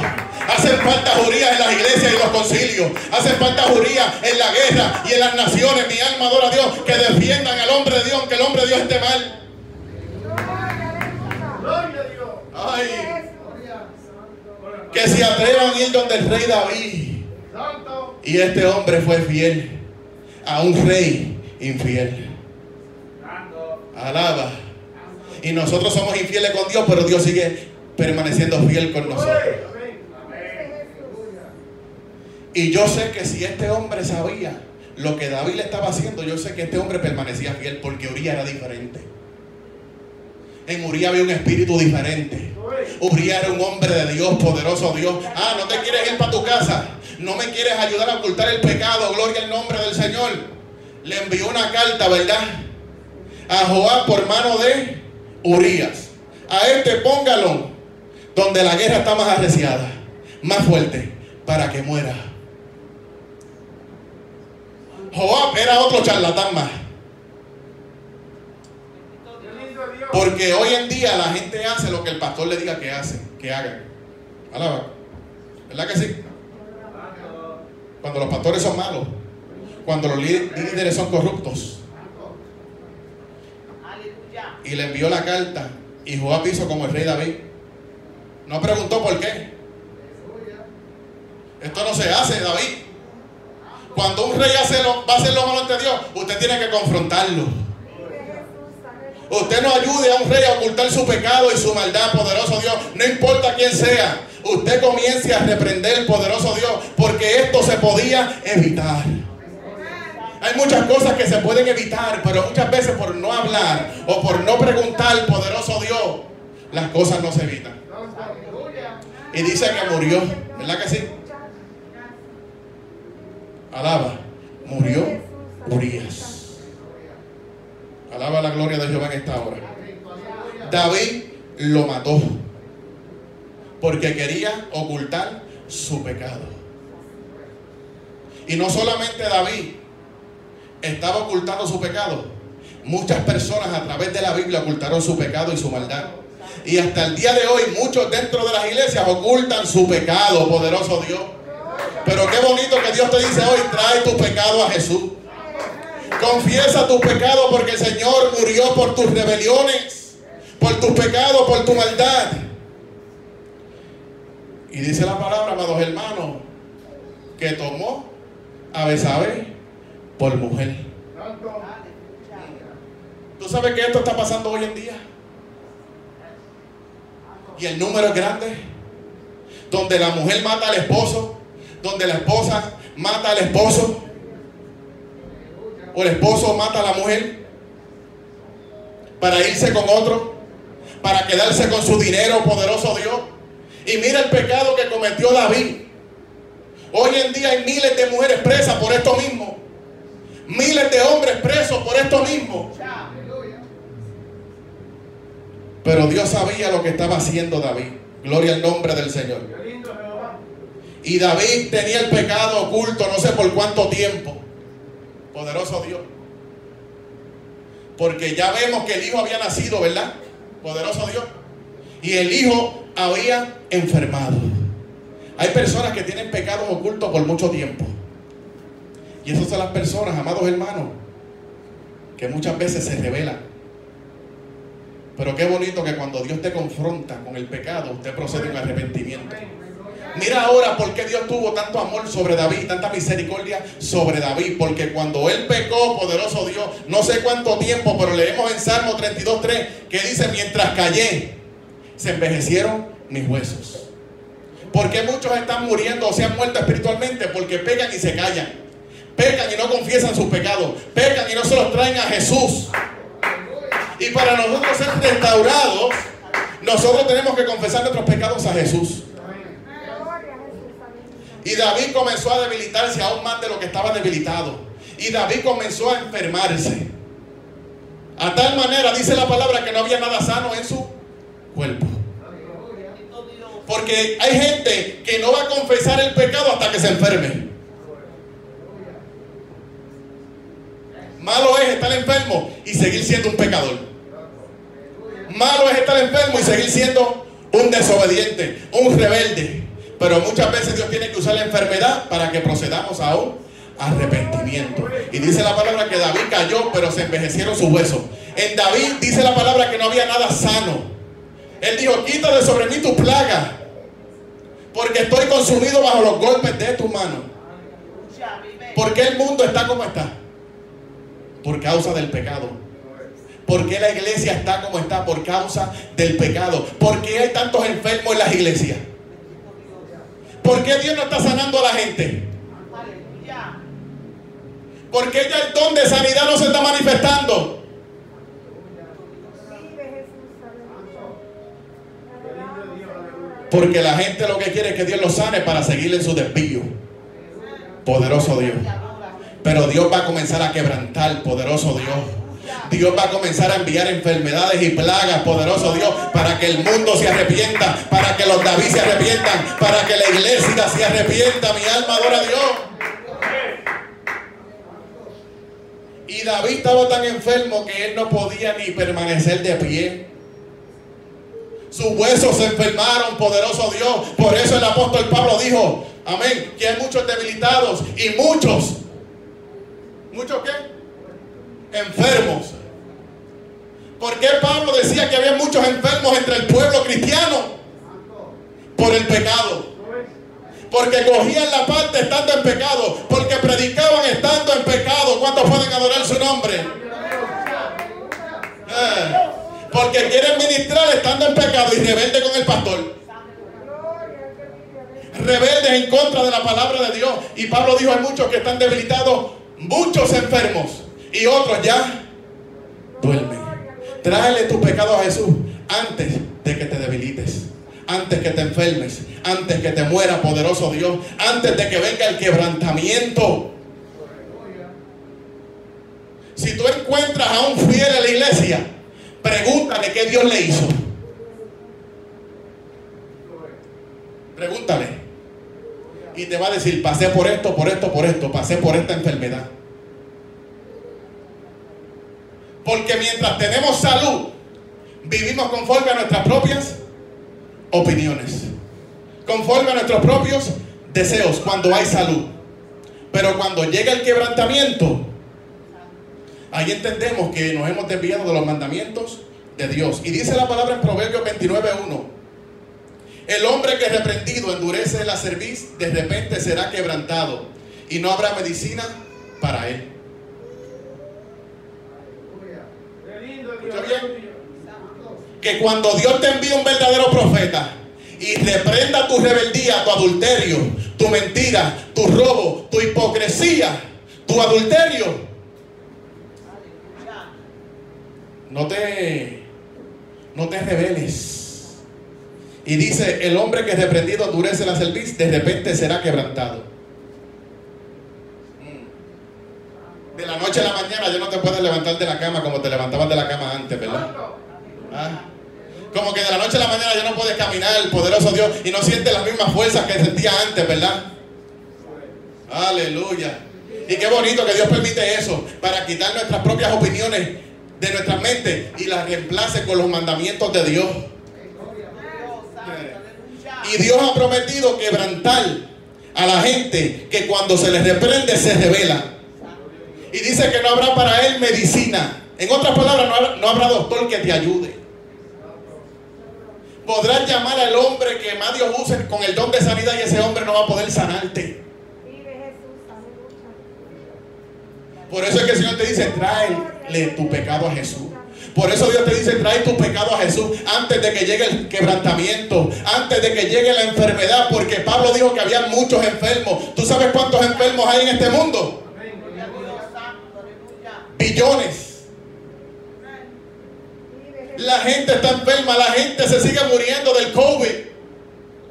Hacen falta Urías en las iglesias y los concilios. Hacen falta Urías en la guerra y en las naciones. Mi alma adora a Dios, que defiendan al hombre de Dios, aunque el hombre de Dios esté mal. Ay, que se atrevan a ir donde el rey David. Y este hombre fue fiel a un rey infiel. Alaba. Y nosotros somos infieles con Dios, pero Dios sigue permaneciendo fiel con nosotros. Y yo sé que si este hombre sabía lo que David le estaba haciendo, yo sé que este hombre permanecía fiel porque Urías era diferente. En Urías había un espíritu diferente. Urías era un hombre de Dios, poderoso Dios. Ah, ¿no te quieres ir para tu casa? ¿No me quieres ayudar a ocultar el pecado? Gloria al nombre del Señor. Le envió una carta, ¿verdad?, a Joab por mano de Urías. A este póngalo donde la guerra está más arreciada, más fuerte, para que muera. Joab era otro charlatán más. Porque hoy en día la gente hace lo que el pastor le diga que hagan. Alaba. ¿Verdad que sí? Cuando los pastores son malos, cuando los líderes son corruptos. Y le envió la carta y Joab hizo como el rey David. No preguntó por qué. Esto no se hace, David. Cuando un rey va a hacer lo malo ante Dios, usted tiene que confrontarlo. Usted no ayude a un rey a ocultar su pecado y su maldad, poderoso Dios. No importa quién sea. Usted comience a reprender, poderoso Dios, porque esto se podía evitar. Hay muchas cosas que se pueden evitar, pero muchas veces por no hablar o por no preguntar, poderoso Dios, las cosas no se evitan. Y dice que murió, ¿verdad que sí? Alaba, murió Urías. Alaba la gloria de Jehová en esta hora. David lo mató porque quería ocultar su pecado. Y no solamente David estaba ocultando su pecado, muchas personas a través de la Biblia ocultaron su pecado y su maldad. Y hasta el día de hoy muchos dentro de las iglesias ocultan su pecado, poderoso Dios. Pero qué bonito que Dios te dice hoy: trae tu pecado a Jesús. Confiesa tus pecados, porque el Señor murió por tus rebeliones, por tus pecados, por tu maldad. Y dice la palabra, amados hermanos, que tomó a Betsabé por mujer. ¿Tú sabes que esto está pasando hoy en día? Y el número es grande, donde la mujer mata al esposo, donde la esposa mata al esposo, o el esposo mata a la mujer para irse con otro, para quedarse con su dinero, poderoso Dios. Y mira el pecado que cometió David. Hoy en día hay miles de mujeres presas por esto mismo, miles de hombres presos por esto mismo. Pero Dios sabía lo que estaba haciendo David. Gloria al nombre del Señor. Y David tenía el pecado oculto no sé por cuánto tiempo. Poderoso Dios. Porque ya vemos que el hijo había nacido, ¿verdad? Poderoso Dios. Y el hijo había enfermado. Hay personas que tienen pecados ocultos por mucho tiempo. Y esas son las personas, amados hermanos, que muchas veces se rebelan. Pero qué bonito que cuando Dios te confronta con el pecado, usted procede a un arrepentimiento. Mira ahora por qué Dios tuvo tanto amor sobre David, tanta misericordia sobre David. Porque cuando él pecó, poderoso Dios, no sé cuánto tiempo, pero leemos en Salmo 32:3 que dice: mientras callé, se envejecieron mis huesos. ¿Por qué muchos están muriendo o se han muerto espiritualmente? Porque pecan y se callan. Pecan y no confiesan sus pecados. Pecan y no se los traen a Jesús. Y para nosotros ser restaurados, nosotros tenemos que confesar nuestros pecados a Jesús. Y David comenzó a debilitarse aún más de lo que estaba debilitado. Y David comenzó a enfermarse. A tal manera, dice la palabra, que no había nada sano en su cuerpo. Porque hay gente que no va a confesar el pecado hasta que se enferme. Malo es estar enfermo y seguir siendo un pecador. Malo es estar enfermo y seguir siendo un desobediente, un rebelde. Pero muchas veces Dios tiene que usar la enfermedad para que procedamos a un arrepentimiento. Y dice la palabra que David cayó, pero se envejecieron sus huesos. En David dice la palabra que no había nada sano. Él dijo: quita de sobre mí tu plaga, porque estoy consumido bajo los golpes de tu mano. ¿Por qué el mundo está como está? Por causa del pecado. ¿Por qué la iglesia está como está? Por causa del pecado. ¿Por qué hay tantos enfermos en las iglesias? ¿Por qué Dios no está sanando a la gente? Porque ya el don de sanidad no se está manifestando. Porque la gente lo que quiere es que Dios los sane para seguir en su desvío. Poderoso Dios. Pero Dios va a comenzar a quebrantar, poderoso Dios. Dios va a comenzar a enviar enfermedades y plagas, poderoso Dios, para que el mundo se arrepienta, para que los David se arrepientan, para que la iglesia se arrepienta. Mi alma adora a Dios. Y David estaba tan enfermo que él no podía ni permanecer de pie. Sus huesos se enfermaron, poderoso Dios. Por eso el apóstol Pablo dijo, amén, que hay muchos debilitados y muchos ¿qué? Enfermos. ¿Por qué Pablo decía que había muchos enfermos entre el pueblo cristiano? Por el pecado. Porque cogían la parte estando en pecado. Porque predicaban estando en pecado. ¿Cuántos pueden adorar su nombre? Porque quieren ministrar estando en pecado y rebelde con el pastor. Rebeldes en contra de la palabra de Dios. Y Pablo dijo, hay muchos que están debilitados, muchos enfermos, y otros ya duermen. Tráele tu pecado a Jesús antes de que te debilites, antes que te enfermes, antes que te muera, poderoso Dios, antes de que venga el quebrantamiento. Si tú encuentras a un fiel en la iglesia, pregúntale qué Dios le hizo. Pregúntale. Y te va a decir, pasé por esto, por esto, por esto, pasé por esta enfermedad. Porque mientras tenemos salud, vivimos conforme a nuestras propias opiniones, conforme a nuestros propios deseos, cuando hay salud. Pero cuando llega el quebrantamiento, ahí entendemos que nos hemos desviado de los mandamientos de Dios. Y dice la palabra en Proverbios 29:1: el hombre que reprendido endurece la cerviz, de repente será quebrantado, y no habrá medicina para él. ¿Escucha bien? Que cuando Dios te envía un verdadero profeta y reprenda tu rebeldía, tu adulterio, tu mentira, tu robo, tu hipocresía, tu adulterio, no te rebeles. Y dice, el hombre que reprendido endurece la cerviz, de repente será quebrantado. De la noche a la mañana ya no te puedes levantar de la cama como te levantabas de la cama antes, ¿verdad? Como que de la noche a la mañana ya no puedes caminar, el poderoso Dios, y no sientes las mismas fuerzas que sentías antes, ¿verdad? Aleluya. Y qué bonito que Dios permite eso, para quitar nuestras propias opiniones de nuestra mente y las reemplace con los mandamientos de Dios. Y Dios ha prometido quebrantar a la gente que cuando se les reprende se rebela. Y dice que no habrá para él medicina. En otras palabras, no habrá doctor que te ayude. Podrás llamar al hombre que más Dios use con el don de sanidad y ese hombre no va a poder sanarte. Por eso es que el Señor te dice, tráele tu pecado a Jesús. Por eso Dios te dice, trae tu pecado a Jesús antes de que llegue el quebrantamiento, antes de que llegue la enfermedad, porque Pablo dijo que había muchos enfermos. ¿Tú sabes cuántos enfermos hay en este mundo? Billones. La gente está enferma, la gente se sigue muriendo del COVID.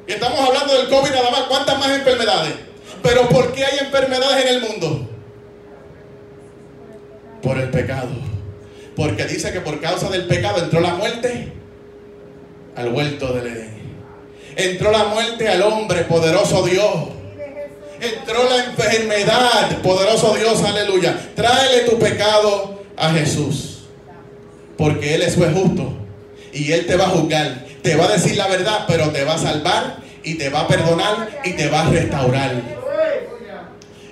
Y estamos hablando del COVID nada más. ¿Cuántas más enfermedades? Pero ¿por qué hay enfermedades en el mundo? Por el pecado. Porque dice que por causa del pecado entró la muerte al huerto del Edén. Entró la muerte al hombre, poderoso Dios. Entró la enfermedad, poderoso Dios, aleluya. Tráele tu pecado a Jesús, porque Él es juez justo y Él te va a juzgar, te va a decir la verdad, pero te va a salvar y te va a perdonar y te va a restaurar.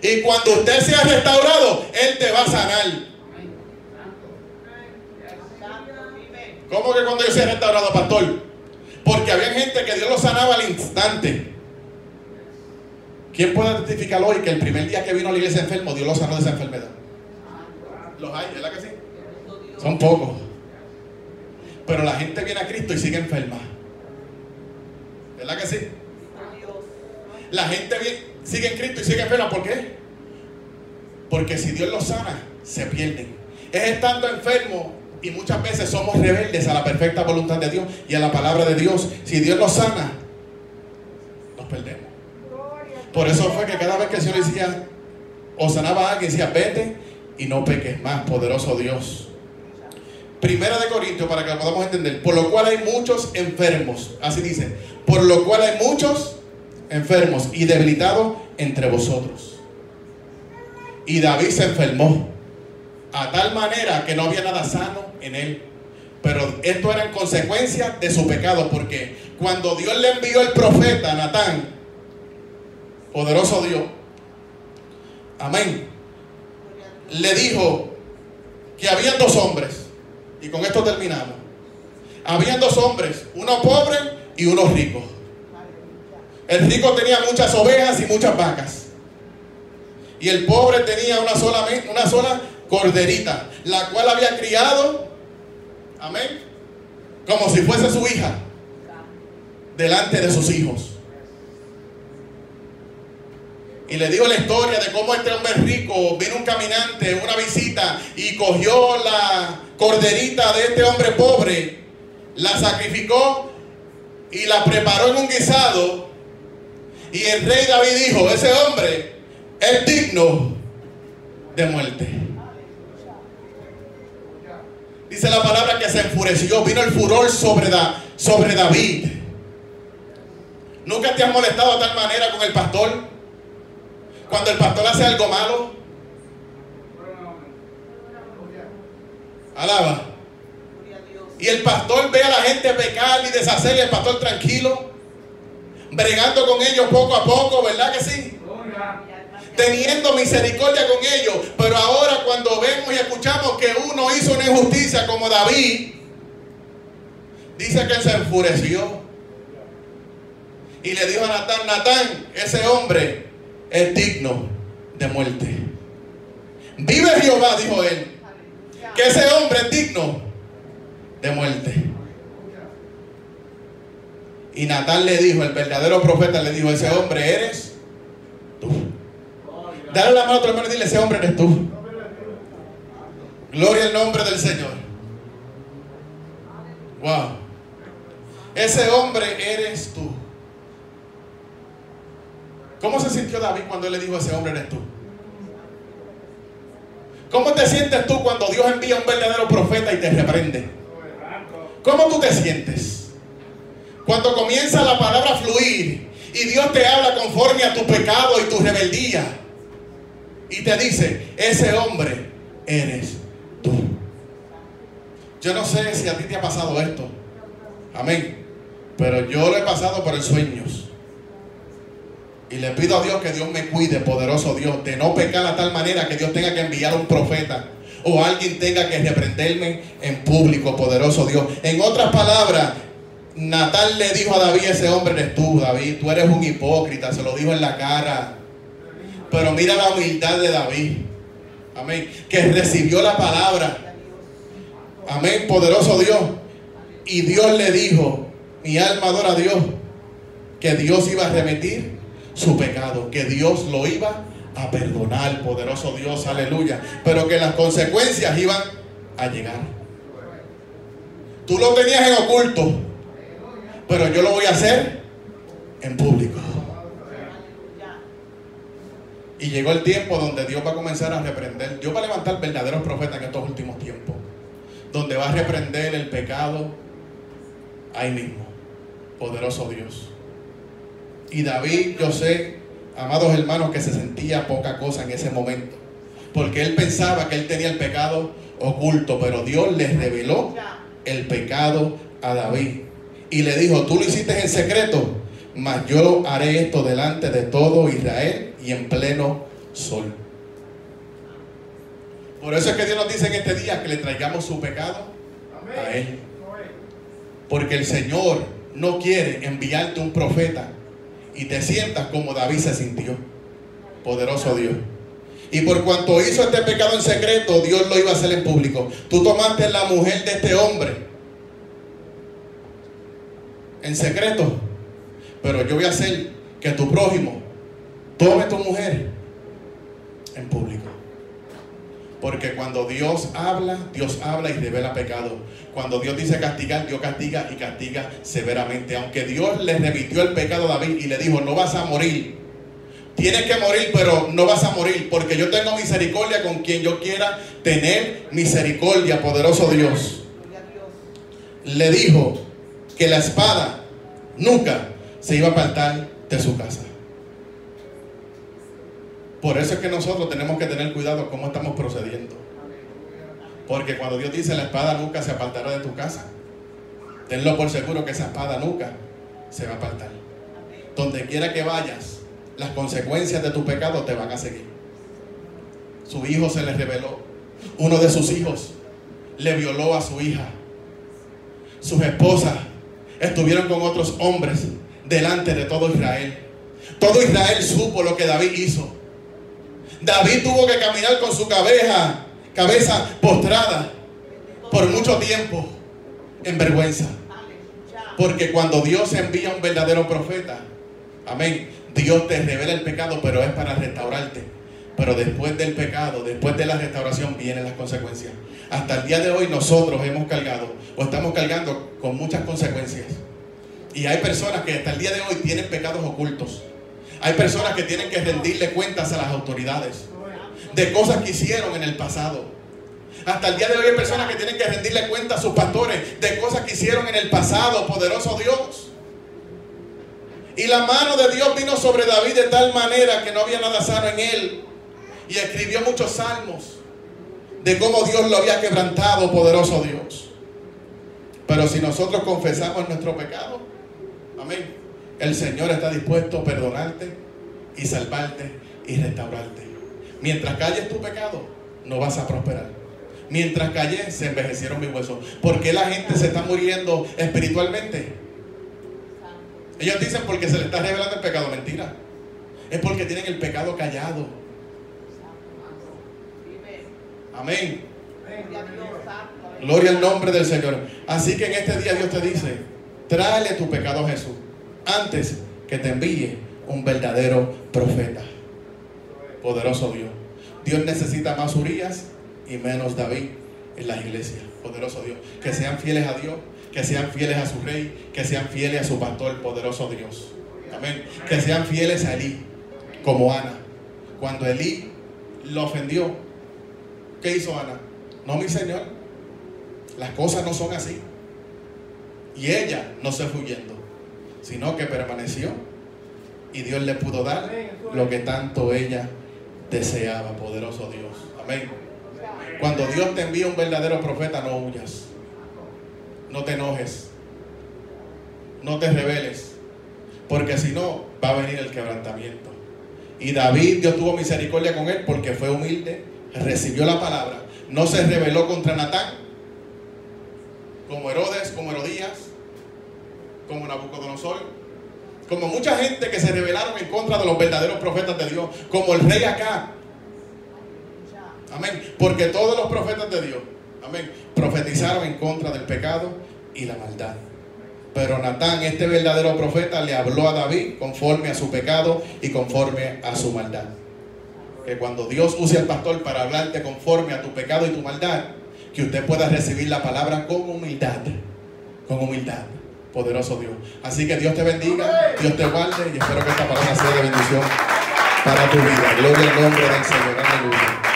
Y cuando usted sea restaurado, Él te va a sanar. ¿Cómo que cuando yo sea restaurado, pastor? Porque había gente que Dios lo sanaba al instante. ¿Quién puede testificar hoy que el primer día que vino a la iglesia enfermo, Dios lo sanó de esa enfermedad? Los hay, ¿verdad que sí? Son pocos. Pero la gente viene a Cristo y sigue enferma. ¿Verdad que sí? La gente sigue en Cristo y sigue enferma. ¿Por qué? Porque si Dios los sana, se pierden. Es estando enfermo y muchas veces somos rebeldes a la perfecta voluntad de Dios y a la palabra de Dios. Si Dios nos sana, nos perdemos. Por eso fue que cada vez que el Señor decía o sanaba a alguien, decía vete y no peques más, poderoso Dios. Primera de Corintios, para que lo podamos entender. Por lo cual hay muchos enfermos. Así dice. Por lo cual hay muchos enfermos y debilitados entre vosotros. Y David se enfermó a tal manera que no había nada sano en él. Pero esto era en consecuencia de su pecado. Porque cuando Dios le envió el profeta Natán, poderoso Dios, amén, le dijo que habían dos hombres. Y con esto terminamos. Habían dos hombres, uno pobre y uno rico. El rico tenía muchas ovejas y muchas vacas. Y el pobre tenía una sola corderita, la cual había criado, amén, como si fuese su hija, delante de sus hijos. Y le digo la historia de cómo este hombre rico, vino un caminante, una visita, y cogió la corderita de este hombre pobre, la sacrificó y la preparó en un guisado. Y el rey David dijo, ese hombre es digno de muerte. Dice la palabra que se enfureció, vino el furor sobre David. ¿Nunca te has molestado de tal manera con el pastor? Cuando el pastor hace algo malo, alaba. Y el pastor ve a la gente pecar y deshacer, y el pastor tranquilo, bregando con ellos poco a poco, ¿verdad que sí? Teniendo misericordia con ellos. Pero ahora cuando vemos y escuchamos que uno hizo una injusticia como David, dice que él se enfureció y le dijo a Natán, Natán, ese hombre es digno de muerte. Vive Jehová, dijo él, que ese hombre es digno de muerte. Y Natán le dijo, el verdadero profeta le dijo, ese hombre eres tú. Dale la mano a otro hermano y dile, ese hombre eres tú. Gloria al nombre del Señor. Wow. Ese hombre eres tú. ¿Cómo se sintió David cuando él le dijo, ese hombre eres tú? ¿Cómo te sientes tú cuando Dios envía un verdadero profeta y te reprende? ¿Cómo tú te sientes? Cuando comienza la palabra a fluir y Dios te habla conforme a tu pecado y tu rebeldía y te dice, ese hombre eres tú. Yo no sé si a ti te ha pasado esto, amén, pero yo lo he pasado por sueños. Y le pido a Dios que Dios me cuide, poderoso Dios, de no pecar a tal manera que Dios tenga que enviar un profeta o alguien tenga que reprenderme en público, poderoso Dios. En otras palabras, Natán le dijo a David, ese hombre eres tú, David, tú eres un hipócrita, se lo dijo en la cara. Pero mira la humildad de David, amén, que recibió la palabra, amén, poderoso Dios. Y Dios le dijo, mi alma adora a Dios, que Dios iba a remitir su pecado, que Dios lo iba a perdonar, poderoso Dios, aleluya, pero que las consecuencias iban a llegar. Tú lo tenías en oculto, pero yo lo voy a hacer en público. Y llegó el tiempo donde Dios va a comenzar a reprender. Dios va a levantar verdaderos profetas en estos últimos tiempos, donde va a reprender el pecado ahí mismo, poderoso Dios. Y David, yo sé, amados hermanos, que se sentía poca cosa en ese momento, porque él pensaba que él tenía el pecado oculto, pero Dios le reveló el pecado a David y le dijo, tú lo hiciste en secreto, mas yo haré esto delante de todo Israel y en pleno sol. Por eso es que Dios nos dice en este día que le traigamos su pecado a Él, porque el Señor no quiere enviarte un profeta y te sientas como David se sintió, poderoso Dios. Y por cuanto hizo este pecado en secreto, Dios lo iba a hacer en público. Tú tomaste la mujer de este hombre en secreto, pero yo voy a hacer que tu prójimo tome tu mujer en público. Porque cuando Dios habla y revela pecado. Cuando Dios dice castigar, Dios castiga y castiga severamente. Aunque Dios le remitió el pecado a David y le dijo, no vas a morir. Tienes que morir, pero no vas a morir, porque yo tengo misericordia con quien yo quiera tener misericordia, poderoso Dios. Le dijo que la espada nunca se iba a apartar de su casa. Por eso es que nosotros tenemos que tener cuidado cómo estamos procediendo. Porque cuando Dios dice la espada nunca se apartará de tu casa, tenlo por seguro que esa espada nunca se va a apartar. Donde quiera que vayas, las consecuencias de tu pecado te van a seguir. Su hijo se le reveló. Uno de sus hijos le violó a su hija. Sus esposas estuvieron con otros hombres delante de todo Israel. Todo Israel supo lo que David hizo. David tuvo que caminar con su cabeza postrada por mucho tiempo en vergüenza. Porque cuando Dios envía un verdadero profeta, amén, Dios te revela el pecado, pero es para restaurarte. Pero después del pecado, después de la restauración, vienen las consecuencias. Hasta el día de hoy nosotros hemos cargado o estamos cargando con muchas consecuencias. Y hay personas que hasta el día de hoy tienen pecados ocultos. Hay personas que tienen que rendirle cuentas a las autoridades de cosas que hicieron en el pasado. Hasta el día de hoy hay personas que tienen que rendirle cuentas a sus pastores de cosas que hicieron en el pasado, poderoso Dios. Y la mano de Dios vino sobre David de tal manera que no había nada sano en él. Y escribió muchos salmos de cómo Dios lo había quebrantado, poderoso Dios. Pero si nosotros confesamos nuestro pecado, amén, el Señor está dispuesto a perdonarte y salvarte y restaurarte. Mientras calles tu pecado, no vas a prosperar. Mientras callé, se envejecieron mis huesos. ¿Por qué la gente se está muriendo espiritualmente? Ellos dicen porque se les está revelando el pecado. Mentira. Es porque tienen el pecado callado. Amén. Gloria al nombre del Señor. Así que en este día Dios te dice, tráele tu pecado a Jesús antes que te envíe un verdadero profeta. Poderoso Dios. Dios necesita más Urías y menos David en las iglesias. Poderoso Dios. Que sean fieles a Dios, que sean fieles a su rey, que sean fieles a su pastor, poderoso Dios. Amén. Que sean fieles a Elí, como Ana. Cuando Elí lo ofendió, ¿qué hizo Ana? No, mi Señor, las cosas no son así. Y ella no se fue huyendo, sino que permaneció. Y Dios le pudo dar lo que tanto ella deseaba, poderoso Dios. Amén. Cuando Dios te envía un verdadero profeta, no huyas. No te enojes. No te rebeles. Porque si no, va a venir el quebrantamiento. Y David, Dios tuvo misericordia con él porque fue humilde, recibió la palabra. No se rebeló contra Natán, como Herodes, como Herodías, como Nabucodonosor, como mucha gente que se rebelaron en contra de los verdaderos profetas de Dios, como el rey Acab. Amén. Porque todos los profetas de Dios, amén, profetizaron en contra del pecado y la maldad. Pero Natán, este verdadero profeta, le habló a David conforme a su pecado y conforme a su maldad. Que cuando Dios use al pastor para hablarte conforme a tu pecado y tu maldad, que usted pueda recibir la palabra con humildad. Con humildad. Poderoso Dios. Así que Dios te bendiga, Dios te guarde y espero que esta palabra sea de bendición para tu vida. Gloria al nombre del Señor. Aleluya.